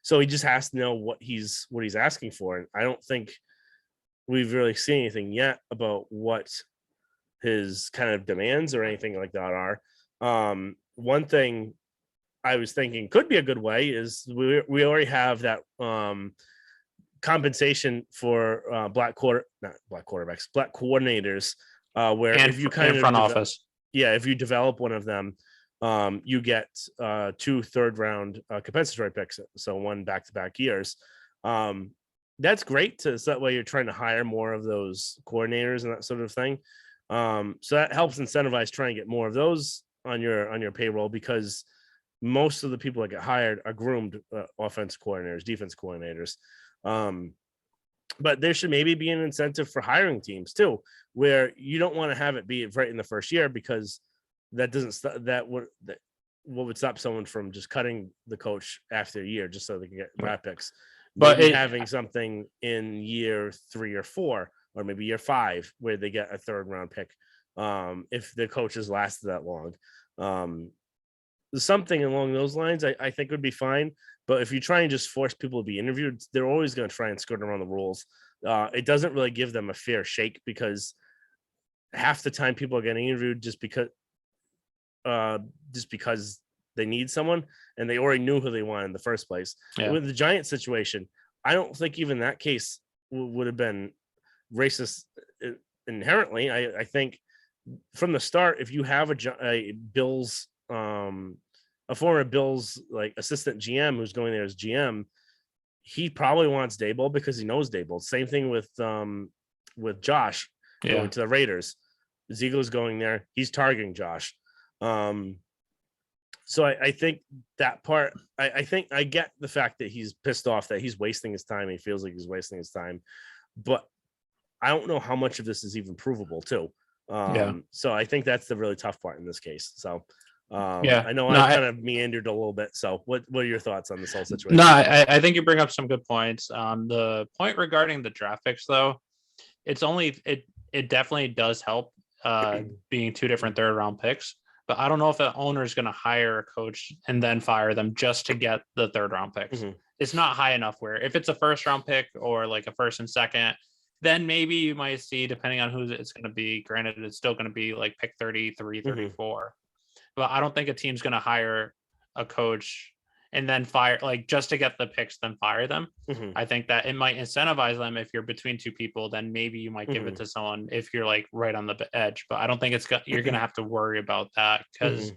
So he just has to know what he's asking for. And I don't think we've really seen anything yet about what his kind of demands or anything like that are. One thing I was thinking could be a good way is we already have that compensation for black coordinators, where and if you kind of front office, if you develop one of them, you get 2 third-round compensatory picks, so one back-to-back years. That's great. So that way you're trying to hire more of those coordinators and that sort of thing. So that helps incentivize trying to get more of those on your payroll, because most of the people that get hired are groomed offense coordinators, defense coordinators. But there should maybe be an incentive for hiring teams too, where you don't want to have it be right in the first year, because that what would stop someone from just cutting the coach after a year just so they can get draft picks. But having something in year 3 or 4, or maybe year 5, where they get a 3rd round pick, if the coaches lasted that long. something along those lines, I think would be fine. But if you try and just force people to be interviewed, they're always going to try and skirt around the rules. It doesn't really give them a fair shake because half the time people are getting interviewed just because they need someone and they already knew who they wanted in the first place. Yeah. With the Giant situation, I don't think even that case would have been racist inherently. I think from the start, if you have a Bills, a former Bills like assistant GM who's going there as GM, he probably wants Daboll because he knows Daboll. Same thing with Josh going to the Raiders. Ziegel's going there. He's targeting Josh. So I think that part, I think I get the fact that he's pissed off that he's wasting his time. He feels like he's wasting his time, but I don't know how much of this is even provable too. So I think that's the really tough part in this case. So I know I kind of meandered a little bit. So what are your thoughts on this whole situation? No, I think you bring up some good points. The point regarding the draft picks, though, it definitely does help being two different third round picks. But I don't know if an owner is going to hire a coach and then fire them just to get the third round picks. Mm-hmm. It's not high enough where if it's a first round pick or like a first and second, then maybe you might see, depending on who it's going to be, granted, it's still going to be like pick 33, 34. Mm-hmm. But I don't think a team's going to hire a coach and then fire, like just to get the picks, then fire them. Mm-hmm. I think that it might incentivize them. If you're between two people, then maybe you might give it to someone if you're like right on the edge. But I don't think you're going to have to worry about that because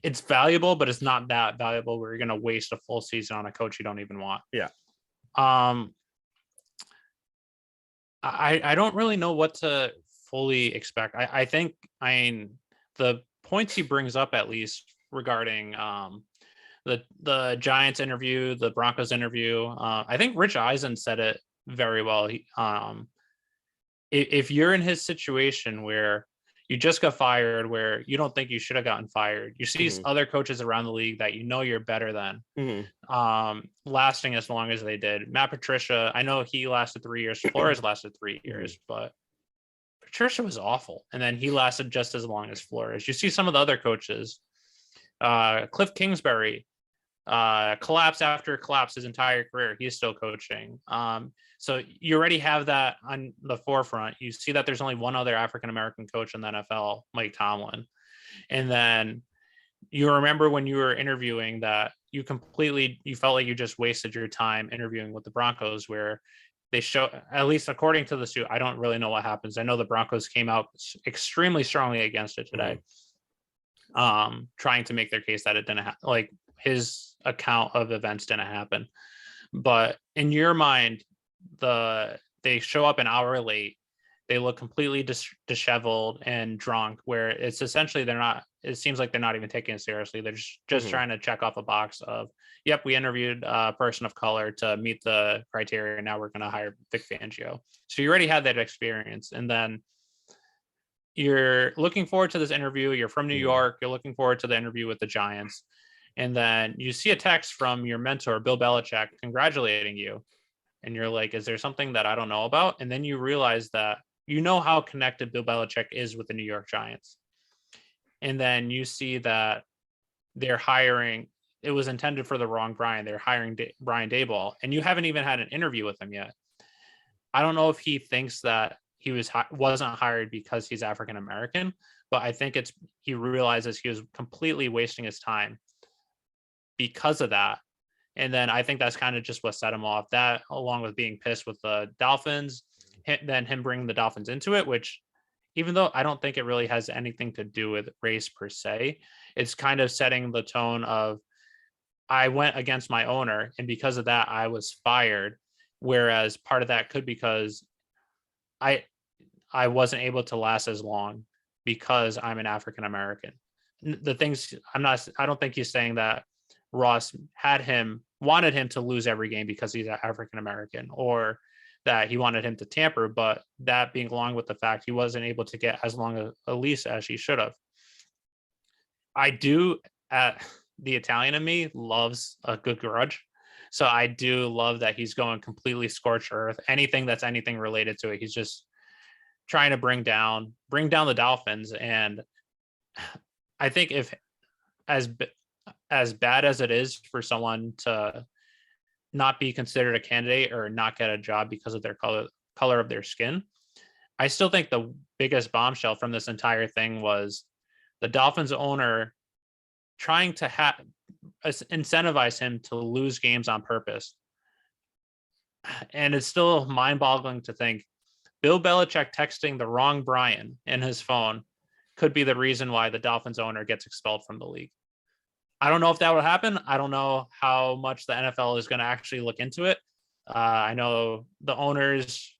it's valuable, but it's not that valuable where you're going to waste a full season on a coach you don't even want. Yeah. I don't really know what to fully expect. I think the points he brings up, at least regarding the Giants interview, the Broncos interview. I think Rich Eisen said it very well. If you're in his situation where you just got fired, where you don't think you should have gotten fired, you see other coaches around the league that you know you're better than, lasting as long as they did. Matt Patricia, I know he lasted 3 years. Flores lasted 3 years, but Patricia was awful. And then he lasted just as long as Flores. You see some of the other coaches, Cliff Kingsbury, collapse after collapse his entire career. He's still coaching. So you already have that on the forefront. You see that there's only one other African-American coach in the NFL, Mike Tomlin. And then you remember when you were interviewing that you felt like you just wasted your time interviewing with the Broncos, where they show, at least according to the suit, I don't really know what happens. I know the Broncos came out extremely strongly against it today, trying to make their case that it didn't like his account of events didn't happen. But in your mind, they show up an hour late. They look completely disheveled and drunk, where it's essentially it seems like they're not even taking it seriously. They're just trying to check off a box of, yep, we interviewed a person of color to meet the criteria. Now we're going to hire Vic Fangio. So you already had that experience. And then you're looking forward to this interview. You're from New York. You're looking forward to the interview with the Giants. And then you see a text from your mentor, Bill Belichick, congratulating you. And you're like, is there something that I don't know about? And then you realize that you know how connected Bill Belichick is with the New York Giants. And then you see that they're hiring, it was intended for the wrong Brian. They're hiring Brian Daboll, and you haven't even had an interview with him yet. I don't know if he thinks that he wasn't hired because he's African-American, but I think he realizes he was completely wasting his time because of that. And then I think that's kind of just what set him off. That, along with being pissed with the Dolphins, then him bringing the Dolphins into it, which, even though I don't think it really has anything to do with race per se, it's kind of setting the tone of, I went against my owner, and because of that, I was fired. Whereas part of that could be because I wasn't able to last as long because I'm an African American. The things I don't think he's saying that Ross wanted him to lose every game because he's African American, or that he wanted him to tamper, but that being along with the fact he wasn't able to get as long a lease as he should have. The Italian in me loves a good grudge. So I do love that he's going completely scorched earth. Anything related to it, he's just trying to bring down the Dolphins. And I think as bad as it is for someone to not be considered a candidate or not get a job because of their color of their skin, I still think the biggest bombshell from this entire thing was the Dolphins owner trying to incentivize him to lose games on purpose. And it's still mind-boggling to think Bill Belichick texting the wrong Brian in his phone could be the reason why the Dolphins owner gets expelled from the league. I don't know if that would happen. I don't know how much the NFL is going to actually look into it. I know the owners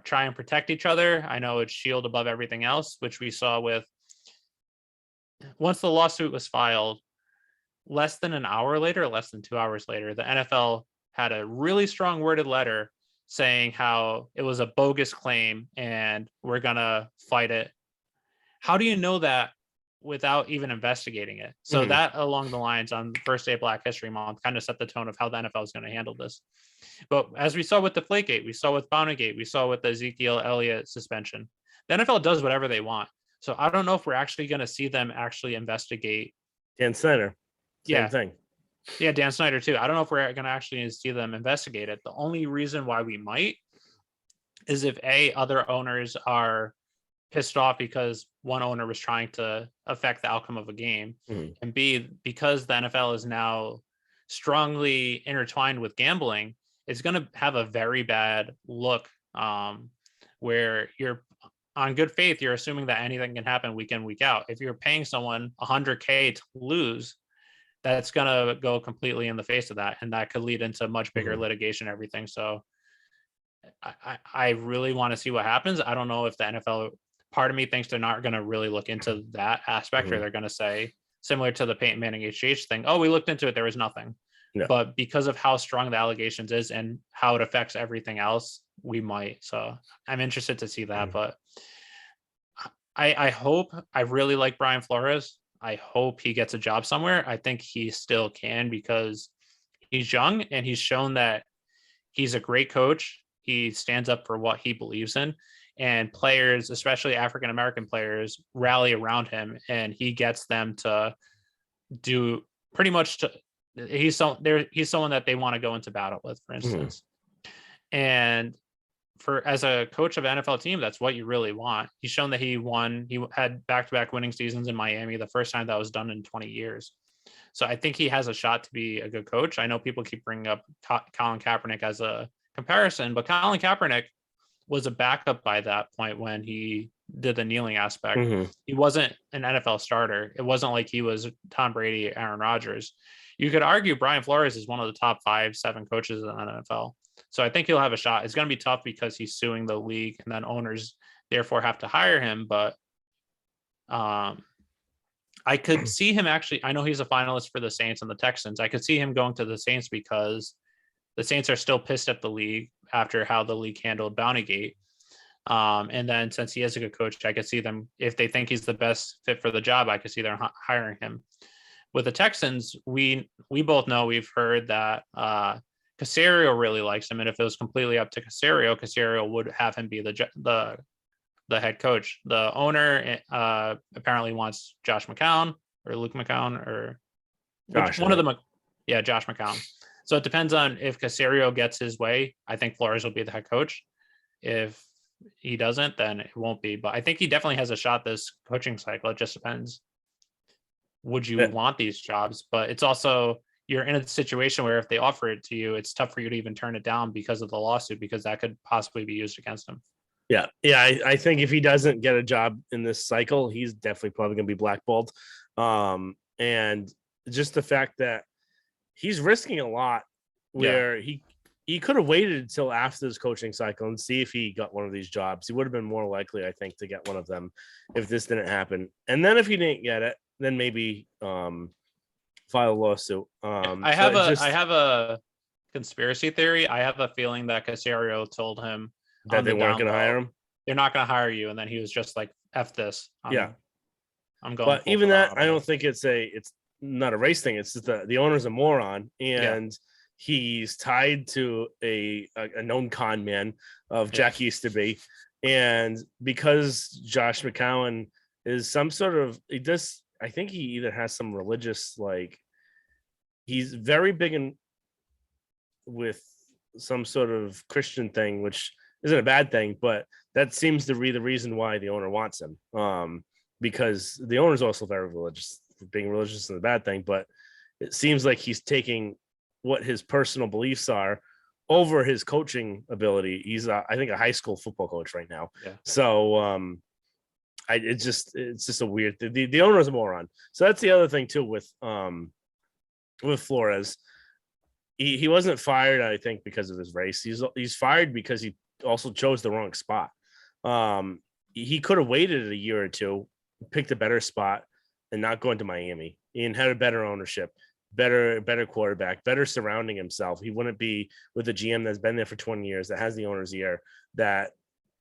try and protect each other. I know it's shield above everything else, which we saw with once the lawsuit was filed, less than an hour later, less than 2 hours later, the NFL had a really strong worded letter saying how it was a bogus claim and we're going to fight it. How do you know that without even investigating it? So that along the lines on the first day of Black History Month kind of set the tone of how the NFL is going to handle this. But as we saw with the Deflategate, we saw with Bountygate, we saw with the Ezekiel Elliott suspension, the NFL does whatever they want. So I don't know if we're actually going to see them actually investigate. Dan Snyder, same thing. Yeah, Dan Snyder too. I don't know if we're going to actually see them investigate it. The only reason why we might is if other owners are pissed off because one owner was trying to affect the outcome of a game, and B, because the NFL is now strongly intertwined with gambling, it's going to have a very bad look where you're on good faith, you're assuming that anything can happen week in, week out. If you're paying someone $100K to lose, that's going to go completely in the face of that. And that could lead into much bigger litigation, everything. So I really want to see what happens. I don't know if the NFL, part of me thinks they're not going to really look into that aspect, or they're going to say, similar to the Peyton Manning HGH thing, oh, we looked into it, there was nothing. No. But because of how strong the allegations is and how it affects everything else, we might. So I'm interested to see that. But I hope, I really like Brian Flores. I hope he gets a job somewhere. I think he still can because he's young and he's shown that he's a great coach. He stands up for what he believes in, and players, especially African-American players, rally around him, and he gets them to do pretty much he's someone that they want to go into battle with, for instance. And as a coach of an NFL team, that's what you really want. He's shown that he had back-to-back winning seasons in Miami, the first time that was done in 20 years. So I think he has a shot to be a good coach. I know people keep bringing up Colin Kaepernick as a comparison, but Colin Kaepernick was a backup by that point when he did the kneeling aspect. He wasn't an NFL starter. It wasn't like he was Tom Brady, Aaron Rodgers. You could argue Brian Flores is one of the top 5-7 coaches in the NFL. So I think he'll have a shot. It's going to be tough because he's suing the league, and then owners therefore have to hire him. But I could see him actually. I know he's a finalist for the Saints and the Texans. I could see him going to the Saints because the Saints are still pissed at the league after how the league handled Bountygate. And then since he is a good coach, I could see them, if they think he's the best fit for the job, I could see them hiring him. With the Texans, we both know, we've heard that Caserio really likes him, and if it was completely up to Caserio would have him be the head coach. The owner apparently wants Josh McCown or Luke McCown or one of them. Yeah, Josh McCown. So it depends on if Caserio gets his way. I think Flores will be the head coach. If he doesn't, then it won't be. But I think he definitely has a shot this coaching cycle. It just depends. Would you want these jobs? But it's also, you're in a situation where if they offer it to you, it's tough for you to even turn it down because of the lawsuit, because that could possibly be used against him. Yeah. I think if he doesn't get a job in this cycle, he's definitely probably going to be blackballed. And just the fact that he's risking a lot where he could have waited until after this coaching cycle and see if he got one of these jobs. He would have been more likely, I think, to get one of them if this didn't happen. And then if he didn't get it, then maybe file a lawsuit. I have a conspiracy theory. I have a feeling that Caserio told him that they weren't going to hire him. They're not going to hire you. And then he was just like, F this. I'm going. But even that, I don't think it's not a race thing. It's just the owner's a moron, and he's tied to a known con man of Jack Easterby. And because Josh McCown is some sort of, I think he either has some religious he's very big in with some sort of Christian thing, which isn't a bad thing, but that seems to be the reason why the owner wants him. Because the owner is also very religious. Being religious is a bad thing, but it seems like he's taking what his personal beliefs are over his coaching ability. He's, I think, a high school football coach right now. Yeah. So, it's just a weird. The owner is a moron. So that's the other thing too with Flores. He wasn't fired, I think, because of his race. He's fired because he also chose the wrong spot. He could have waited a year or two, picked a better spot, and not going to Miami. And had a better ownership, better quarterback, better surrounding himself. He wouldn't be with a GM that's been there for 20 years, that has the owner's ear, that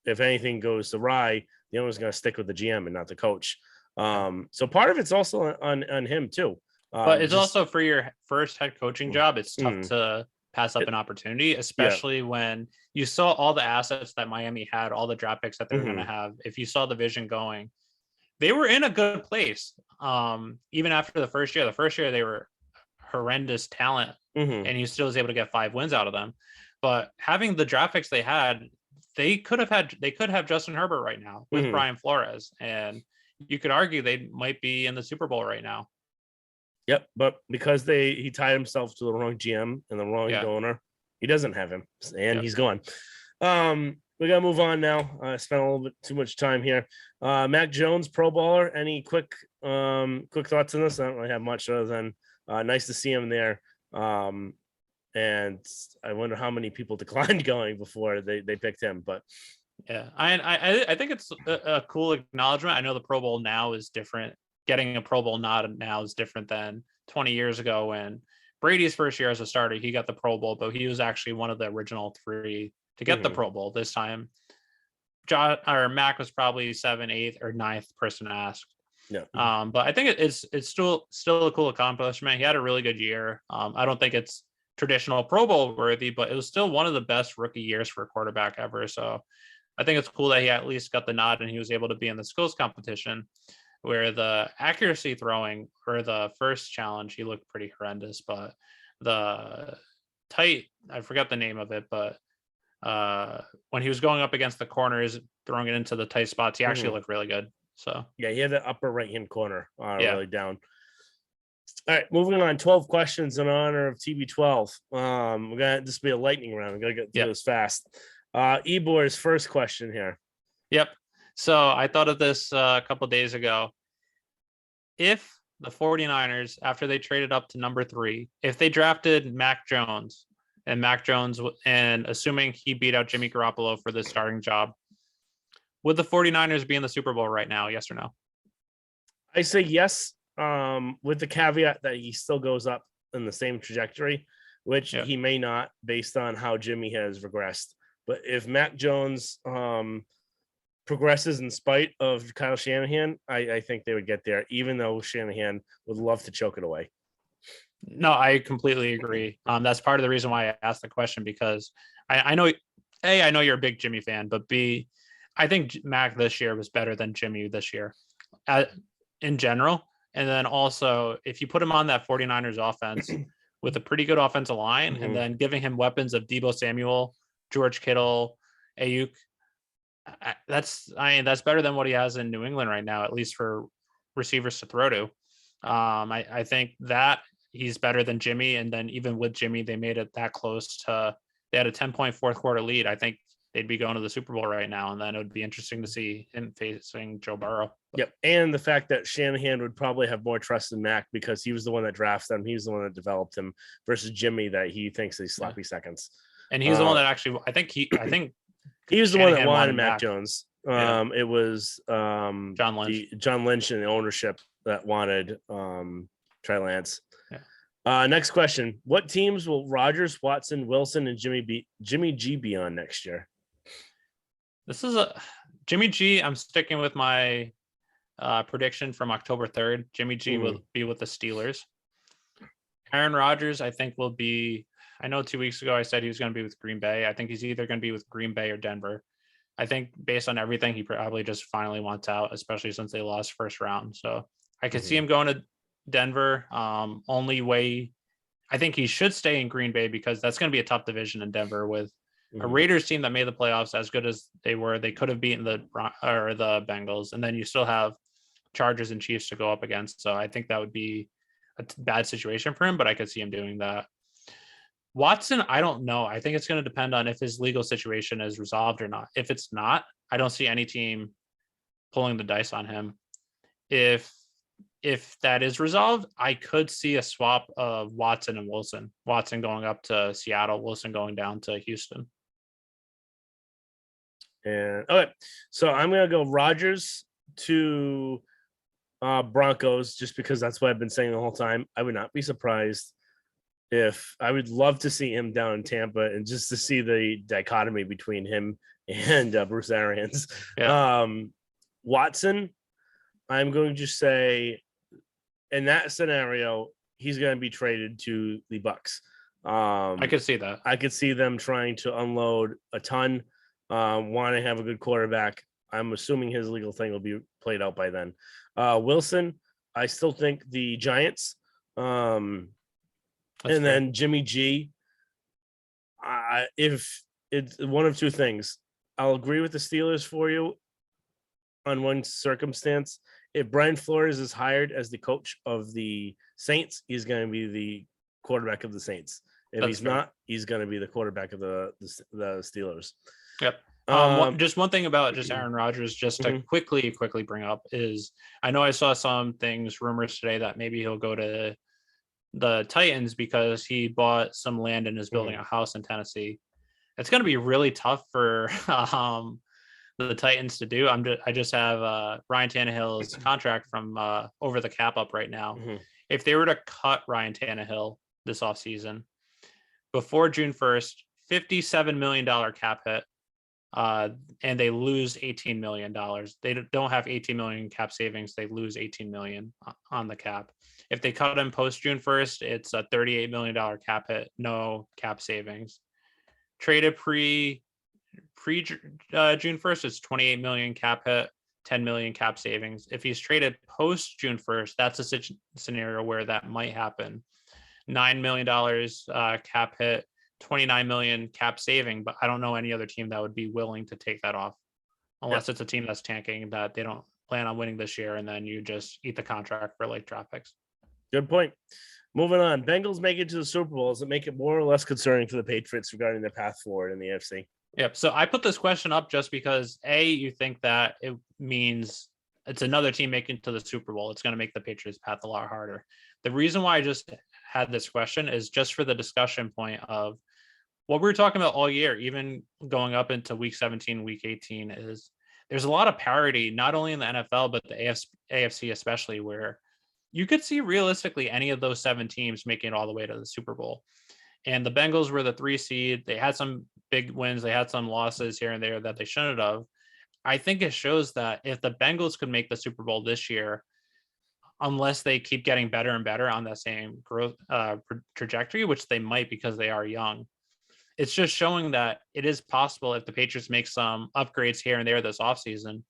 if anything goes awry, the owner's going to stick with the GM and not the coach. So part of it's also on him too. But it's also for your first head coaching job. It's tough to pass up an opportunity, especially when you saw all the assets that Miami had, all the draft picks that they were going to have. If you saw the vision going, they were in a good place. Even after the first year they were horrendous talent, and he still was able to get 5 wins out of them. But having the draft picks they had, they could have Justin Herbert right now with Brian Flores, and you could argue they might be in the Super Bowl right now. Yep, but because he tied himself to the wrong GM and the wrong owner, he doesn't have him, and he's gone. We gotta move on now. I spent a little bit too much time here. Mac Jones, Pro Bowler. Any quick thoughts on this? I don't really have much other than nice to see him there. And I wonder how many people declined going before they picked him. But yeah, I think it's a cool acknowledgement. I know the Pro Bowl now is different. Getting a Pro Bowl nod now is different than 20 years ago when Brady's first year as a starter, he got the Pro Bowl, but he was actually one of the original 3 to get the Pro Bowl this time. Mac was probably 7th, 8th, or 9th person asked. Yeah. But I think it's still a cool accomplishment. He had a really good year. I don't think it's traditional Pro Bowl worthy, but it was still one of the best rookie years for a quarterback ever. So I think it's cool that he at least got the nod and he was able to be in the skills competition, where the accuracy throwing for the first challenge, he looked pretty horrendous, but the tight, I forgot the name of it, but when he was going up against the corners, throwing it into the tight spots, he actually looked really good. So yeah, he had the upper right-hand corner really down. All right, moving on. 12 questions in honor of TB12. We're gonna just be a lightning round. We're gonna get through this fast. Ebor's first question here. Yep. So I thought of this a couple days ago. If the 49ers, after they traded up to number 3, if they drafted Mac Jones, and assuming he beat out Jimmy Garoppolo for the starting job, would the 49ers be in the Super Bowl right now? Yes or no? I say yes, with the caveat that he still goes up in the same trajectory, which he may not based on how Jimmy has regressed. But if Mac Jones progresses in spite of Kyle Shanahan, I think they would get there, even though Shanahan would love to choke it away. No, I completely agree. That's part of the reason why I asked the question, because I know, A, I know you're a big Jimmy fan, but B, I think Mac this year was better than Jimmy this year in general. And then also, if you put him on that 49ers offense with a pretty good offensive line and then giving him weapons of Deebo Samuel, George Kittle, Ayuk, that's better than what he has in New England right now, at least for receivers to throw to. I think that he's better than Jimmy. And then even with Jimmy, they made it that close they had a 10-point fourth quarter lead. I think they'd be going to the Super Bowl right now. And then it would be interesting to see him facing Joe Burrow. Yep. And the fact that Shanahan would probably have more trust in Mac because he was the one that drafted him. He was the one that developed him versus Jimmy that he thinks he's sloppy seconds. And he's the one that actually, I think he was the one that wanted Mac Jones. It was John Lynch and the ownership that wanted Trey Lance. Next question. What teams will Rodgers, Watson, Wilson, and Jimmy G be on next year? This is Jimmy G. I'm sticking with my prediction from October 3rd. Jimmy G will be with the Steelers. Aaron Rodgers, I think, will be, I know 2 weeks ago I said he was going to be with Green Bay. I think he's either going to be with Green Bay or Denver. I think based on everything, he probably just finally wants out, especially since they lost first round. So I could see him going to Denver. Only way I think he should stay in Green Bay because that's going to be a tough division in Denver with a Mhm. Raiders team that made the playoffs as good as they were. They could have beaten the Bengals, and then you still have Chargers and Chiefs to go up against. So I think that would be a bad situation for him, but I could see him doing that. Watson, I don't know. I think it's going to depend on if his legal situation is resolved or not. If it's not, I don't see any team pulling the dice on him. If that is resolved, I could see a swap of Watson and Wilson. Watson going up to Seattle, Wilson going down to Houston. And okay, so I'm gonna go Rodgers to Broncos just because that's what I've been saying the whole time. I would not be surprised if I would love to see him down in Tampa and just to see the dichotomy between him and Bruce Arians. Yeah. Watson, I'm going to say in that scenario, he's going to be traded to the Bucks. I could see that. I could see them trying to unload a ton, want to have a good quarterback. I'm assuming his legal thing will be played out by then. Wilson, I still think the Giants. That's and fair. then Jimmy G. If it's one of two things, I'll agree with the Steelers for you on one circumstance. If Brian Flores is hired as the coach of the Saints, he's going to be the quarterback of the Saints. If That's he's fair. not, he's going to be the quarterback of the Steelers. Yep. Just one thing about just Aaron Rodgers, just to quickly bring up is I know I saw some rumors today that maybe he'll go to the Titans because he bought some land and is building a house in Tennessee. It's going to be really tough for the Titans to do. I just have Ryan Tannehill's contract from over the cap up right now. If they were to cut Ryan Tannehill this offseason before June 1st, $57 million cap hit, and they lose $18 million. They don't have $18 million cap savings. They lose $18 million on the cap. If they cut him post June 1st, it's a $38 million cap hit, no cap savings. Traded pre June 1st, it's 28 million cap hit, 10 million cap savings. If he's traded post June 1st, that's a scenario where that might happen. $9 million cap hit, 29 million cap saving, but I don't know any other team that would be willing to take that off unless it's a team that's tanking that they don't plan on winning this year, and then you just eat the contract for like draft picks. Good point. Moving on. Bengals make it to the Super Bowl. Does it make it more or less concerning for the Patriots regarding their path forward in the AFC? Yep. So I put this question up just because you think that it means it's another team making it to the Super Bowl. It's going to make the Patriots path a lot harder. The reason why I just had this question is just for the discussion point of what we were talking about all year, even going up into week 17, week 18, is there's a lot of parity, not only in the NFL, but the AFC especially, where you could see realistically any of those 7 teams making it all the way to the Super Bowl. And the Bengals were the 3 seed. They had some big wins. They had some losses here and there that they shouldn't have. I think it shows that if the Bengals could make the Super Bowl this year, unless they keep getting better and better on that same growth trajectory, which they might because they are young, it's just showing that it is possible if the Patriots make some upgrades here and there this offseason.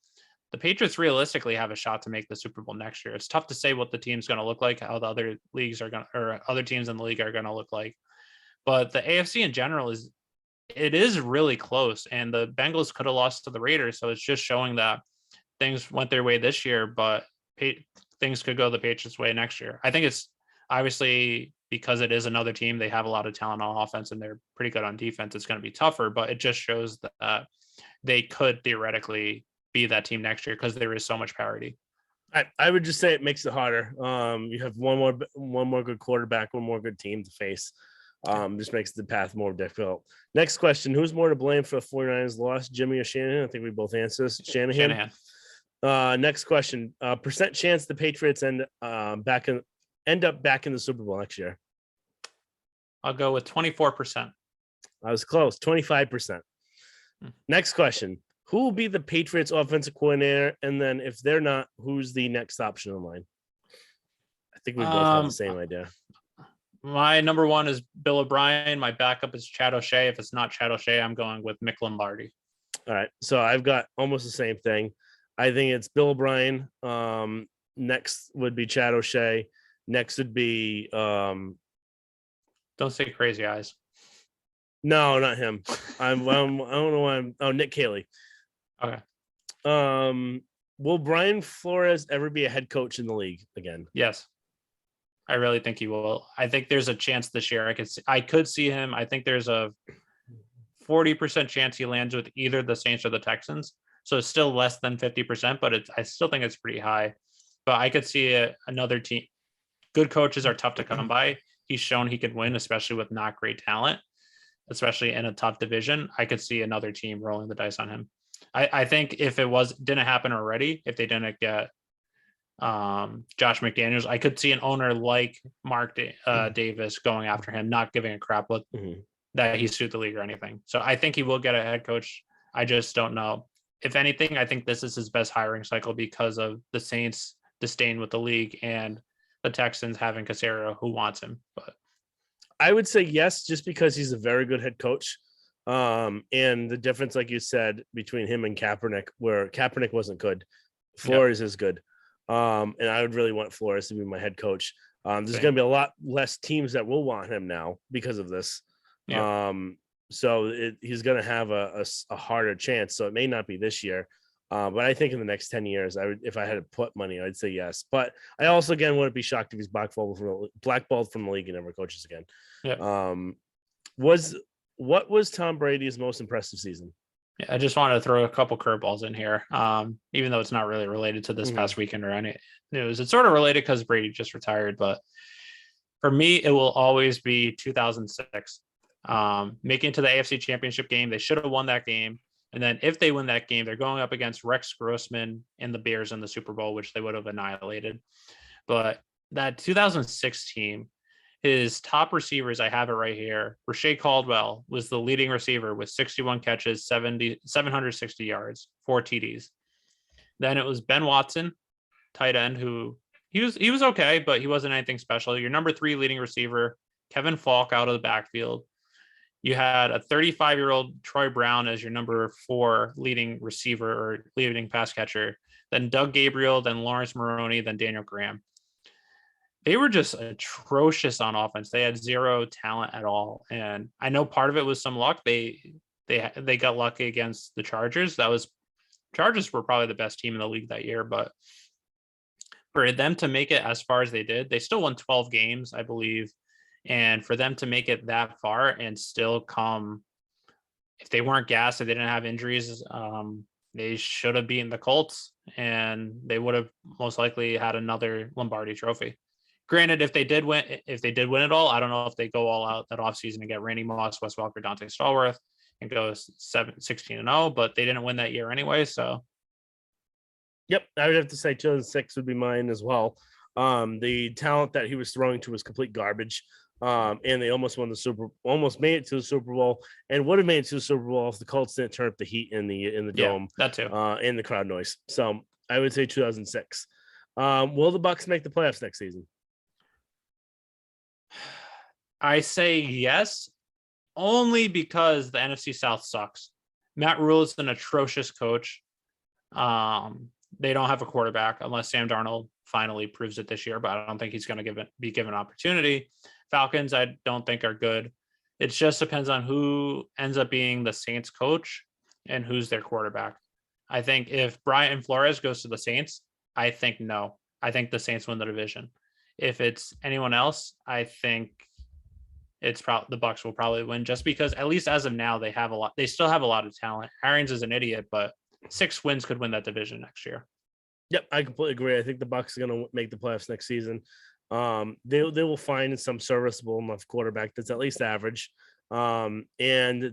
The Patriots realistically have a shot to make the Super Bowl next year. It's tough to say what the team's going to look like, how the other leagues are going to, or other teams in the league are going to look like. But the AFC in general is really close, and the Bengals could have lost to the Raiders. So it's just showing that things went their way this year, but things could go the Patriots' way next year. I think it's obviously because it is another team. They have a lot of talent on offense and they're pretty good on defense. It's going to be tougher, but it just shows that they could theoretically be that team next year because there is so much parity. I would just say it makes it harder. You have one more good quarterback, one more good team to face. Just makes the path more difficult. Next question. Who's more to blame for the 49ers loss, Jimmy or Shanahan? I think we both answer this. Shanahan. Next question. Percent chance the Patriots end up back in the Super Bowl next year? I'll go with 24%. I was close. 25%. Next question. Who will be the Patriots offensive coordinator? And then if they're not, who's the next option in line? I think we both have the same idea. My number one is Bill O'Brien. My backup is Chad O'Shea. If it's not Chad O'Shea, I'm going with Mick Lombardi. All right. So I've got almost the same thing. I think it's Bill O'Brien. Next would be Chad O'Shea. Next would be Don't say Crazy Eyes. No, not him. I don't know why Nick Caley. Okay. Will Brian Flores ever be a head coach in the league again? Yes. I really think he will. I think there's a chance this year. I could see him. I think there's a 40% chance he lands with either the Saints or the Texans. So it's still less than 50%, but I still think it's pretty high. But I could see another team. Good coaches are tough to come by. He's shown he could win, especially with not great talent, especially in a tough division. I could see another team rolling the dice on him. I think if it didn't happen already, if they didn't get Josh McDaniels, I could see an owner like Mark Davis going after him, not giving a crap that he sued the league or anything. So I think he will get a head coach. I just don't know. If anything, I think this is his best hiring cycle because of the Saints' disdain with the league and the Texans having Caserio who wants him. But I would say yes, just because he's a very good head coach. And the difference, like you said, between him and Kaepernick, where Kaepernick wasn't good, Flores is good. And I would really want Flores to be my head coach. There's going to be a lot less teams that will want him now because of this. So he's going to have a harder chance. So it may not be this year. But I think in the next 10 years, if I had to put money, I'd say yes. But I also, again, wouldn't be shocked if he's blackballed from the league and never coaches again. What was Tom Brady's most impressive season? Yeah, I just wanted to throw a couple curveballs in here, even though it's not really related to this past weekend or any news. It's sort of related because Brady just retired, but for me, it will always be 2006. Making it to the AFC Championship game, they should have won that game. And then if they win that game, they're going up against Rex Grossman and the Bears in the Super Bowl, which they would have annihilated. But that 2006 team, his top receivers, I have it right here. Rashae Caldwell was the leading receiver with 61 catches, 760 yards, 4 TDs. Then it was Ben Watson, tight end, who he was okay, but he wasn't anything special. Your number 3 leading receiver, Kevin Falk, out of the backfield. You had a 35-year-old Troy Brown as your number 4 leading receiver or leading pass catcher. Then Doug Gabriel, then Lawrence Maroney, then Daniel Graham. They were just atrocious on offense. They had zero talent at all. And I know part of it was some luck. They got lucky against the Chargers. Chargers were probably the best team in the league that year, but for them to make it as far as they did, they still won 12 games, I believe. And for them to make it that far and still come, if they weren't gassed, if they didn't have injuries, they should have beaten the Colts and they would have most likely had another Lombardi trophy. Granted, if they did win it all, I don't know if they go all out that offseason and get Randy Moss, Wes Welker, Dante Stallworth and go 16-0, but they didn't win that year anyway. So, yep, I would have to say 2006 would be mine as well. The talent that he was throwing to was complete garbage. And they almost made it to the Super Bowl, and would have made it to the Super Bowl if the Colts didn't turn up the heat in the dome. That too. And the crowd noise. So I would say 2006. Will the Bucs make the playoffs next season? I say yes, only because the NFC South sucks. Matt Rule is an atrocious coach. They don't have a quarterback unless Sam Darnold finally proves it this year, but I don't think he's going to be given an opportunity. Falcons, I don't think are good. It just depends on who ends up being the Saints coach and who's their quarterback. I think if Brian Flores goes to the Saints, I think no. I think the Saints win the division. If it's anyone else, I think it's the Bucs will probably win, just because at least as of now they have a lot. They still have a lot of talent. Arians is an idiot, but 6 wins could win that division next year. Yep, I completely agree. I think the Bucs are going to make the playoffs next season. They will find some serviceable enough quarterback that's at least average. And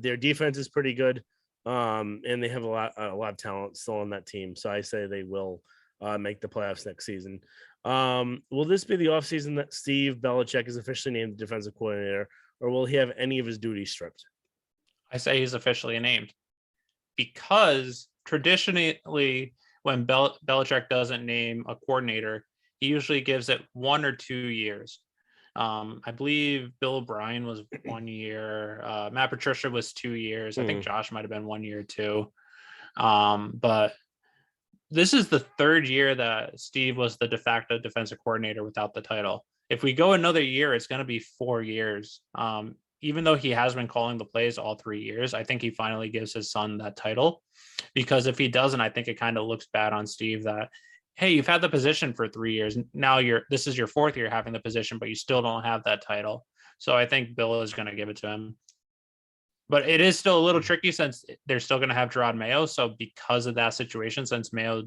their defense is pretty good. And they have a lot of talent still on that team. So I say they will make the playoffs next season. Will this be the offseason that Steve Belichick is officially named the defensive coordinator, or will he have any of his duties stripped? I say he's officially named, because traditionally when Belichick doesn't name a coordinator, he usually gives it 1 or 2 years. I believe Bill O'Brien was 1 year. Matt Patricia was 2 years. I think Josh might have been 1 year too. But this is the 3rd year that Steve was the de facto defensive coordinator without the title. if we go another year, it's going to be 4 years. Even though he has been calling the plays all 3 years, I think he finally gives his son that title, because if he doesn't, I think it kind of looks bad on Steve that, hey, you've had the position for 3 years. Now this is your 4th year having the position, but you still don't have that title. So I think Bill is going to give it to him. But it is still a little tricky since they're still going to have Gerard Mayo. So because of that situation, since Mayo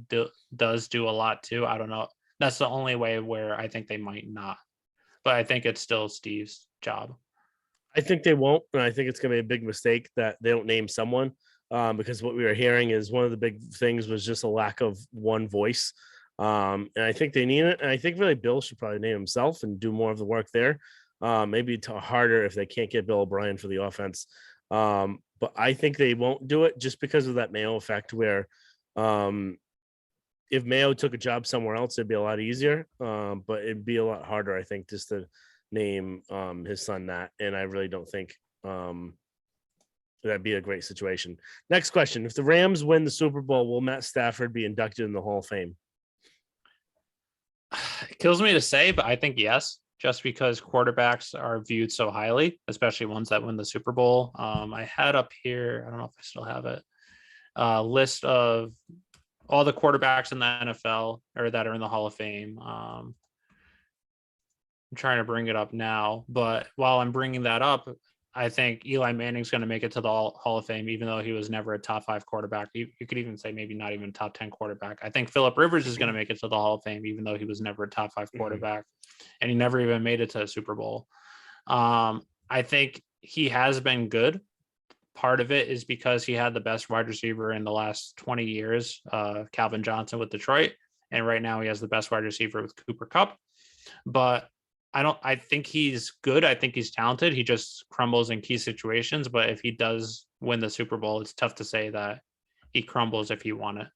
does do a lot too, I don't know. That's the only way where I think they might not. But I think it's still Steve's job. I think they won't, and I think it's going to be a big mistake that they don't name someone, because what we were hearing is one of the big things was just a lack of one voice, and I think they need it. And I think really Bill should probably name himself and do more of the work there. Maybe harder if they can't get Bill O'Brien for the offense. But I think they won't do it just because of that Mayo effect, where if Mayo took a job somewhere else, it'd be a lot easier. But it'd be a lot harder, I think, just to name his son that. And I really don't think that'd be a great situation. Next question. If the Rams win the Super Bowl, will Matt Stafford be inducted in the Hall of Fame? It kills me to say, but I think yes, just because quarterbacks are viewed so highly, especially ones that win the Super Bowl. I had up here, I don't know if I still have it, a list of all the quarterbacks in the NFL or that are in the Hall of Fame. I'm trying to bring it up now, but while I'm bringing that up, I think Eli Manning's going to make it to the Hall of Fame, even though he was never a top 5 quarterback. You could even say maybe not even top 10 quarterback. I think Phillip Rivers is going to make it to the Hall of Fame, even though he was never a top 5 quarterback, and he never even made it to a Super Bowl. I think he has been good. Part of it is because he had the best wide receiver in the last 20 years, Calvin Johnson with Detroit, and right now he has the best wide receiver with Cooper Kupp. But I think he's good. I think he's talented. He just crumbles in key situations. But if he does win the Super Bowl, it's tough to say that he crumbles if he won it,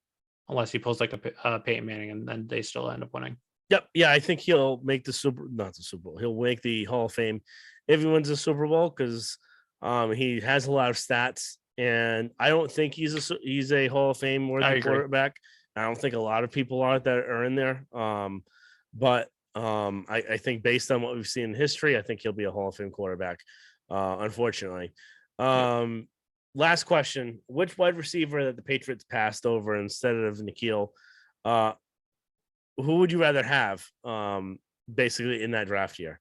unless he pulls like a Peyton Manning and then they still end up winning. Yep. Yeah, I think he'll make not the Super Bowl. He'll make the Hall of Fame if he wins the Super Bowl, because he has a lot of stats, and I don't think he's a Hall of Fame worthy quarterback. I don't think a lot of people are that are in there. But I think based on what we've seen in history, I think he'll be a Hall of Fame quarterback, unfortunately. Last question. Which wide receiver that the Patriots passed over instead of Nikhil, who would you rather have basically in that draft year?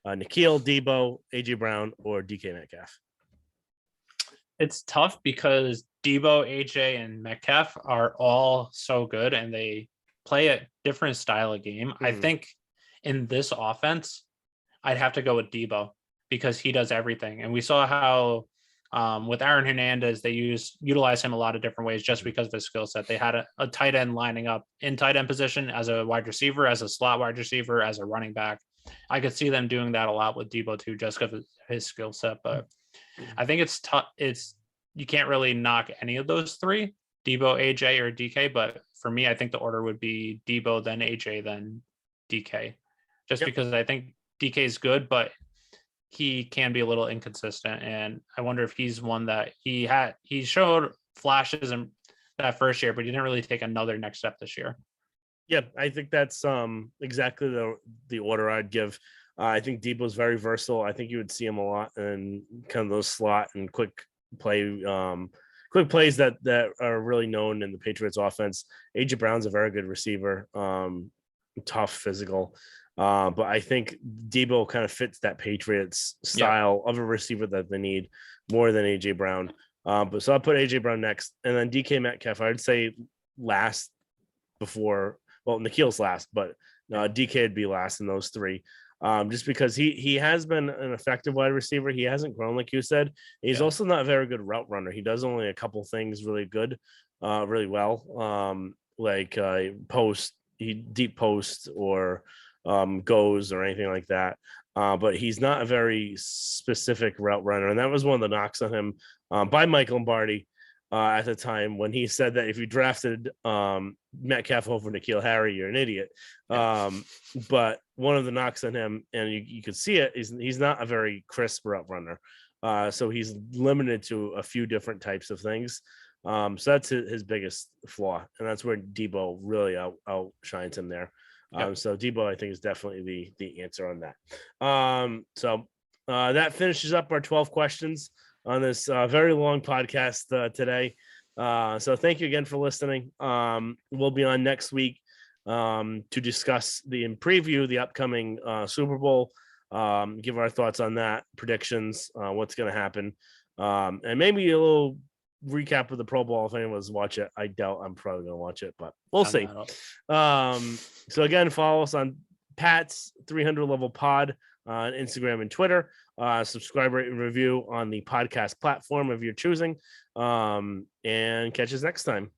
Nikhil, Debo, AJ Brown, or DK Metcalf? It's tough because Debo, AJ, and Metcalf are all so good, and they play a different style of game. I think in this offense, I'd have to go with Debo because he does everything. And we saw how with Aaron Hernandez, they utilize him a lot of different ways just because of his skill set. They had a tight end lining up in tight end position as a wide receiver, as a slot wide receiver, as a running back. I could see them doing that a lot with Debo too, just because of his skill set. But I think it's tough. You can't really knock any of those three, Debo, AJ, or DK. But for me, I think the order would be Debo, then AJ, then DK, just because I think DK is good, but he can be a little inconsistent. And I wonder if he's one that he showed flashes in that first year, but he didn't really take another next step this year. Yeah, I think that's exactly the order I'd give. I think Debo's very versatile. I think you would see him a lot in kind of those slot and quick plays that are really known in the Patriots offense. AJ Brown's a very good receiver, tough, physical. But I think Debo kind of fits that Patriots style of a receiver that they need more than AJ Brown. But so I'll put AJ Brown next, and then DK Metcalf, I'd say last before. Well, Nikhil's last, but DK would be last in those three. Just because he has been an effective wide receiver. He hasn't grown, like you said. He's also not a very good route runner. He does only a couple things really good, really well, like deep post or goes or anything like that. But he's not a very specific route runner. And that was one of the knocks on him by Mike Lombardi at the time when he said that if you drafted Metcalf over N'Keal Harry, you're an idiot. But one of the knocks on him, and you could see it, is he's not a very crisp route runner. So he's limited to a few different types of things. So that's his biggest flaw. And that's where Debo really outshines him there. So Debo, I think, is definitely the answer on that. That finishes up our 12 questions on this very long podcast today. So thank you again for listening. We'll be on next week to discuss preview the upcoming Super Bowl, give our thoughts on that, predictions, what's going to happen, and maybe a little recap of the Pro Bowl if anyone's watch it. I doubt I'm probably going to watch it, but we'll see. So again, follow us on Pat's 300 Level Pod on Instagram and Twitter. Subscribe, rate, and review on the podcast platform of your choosing. And catch us next time.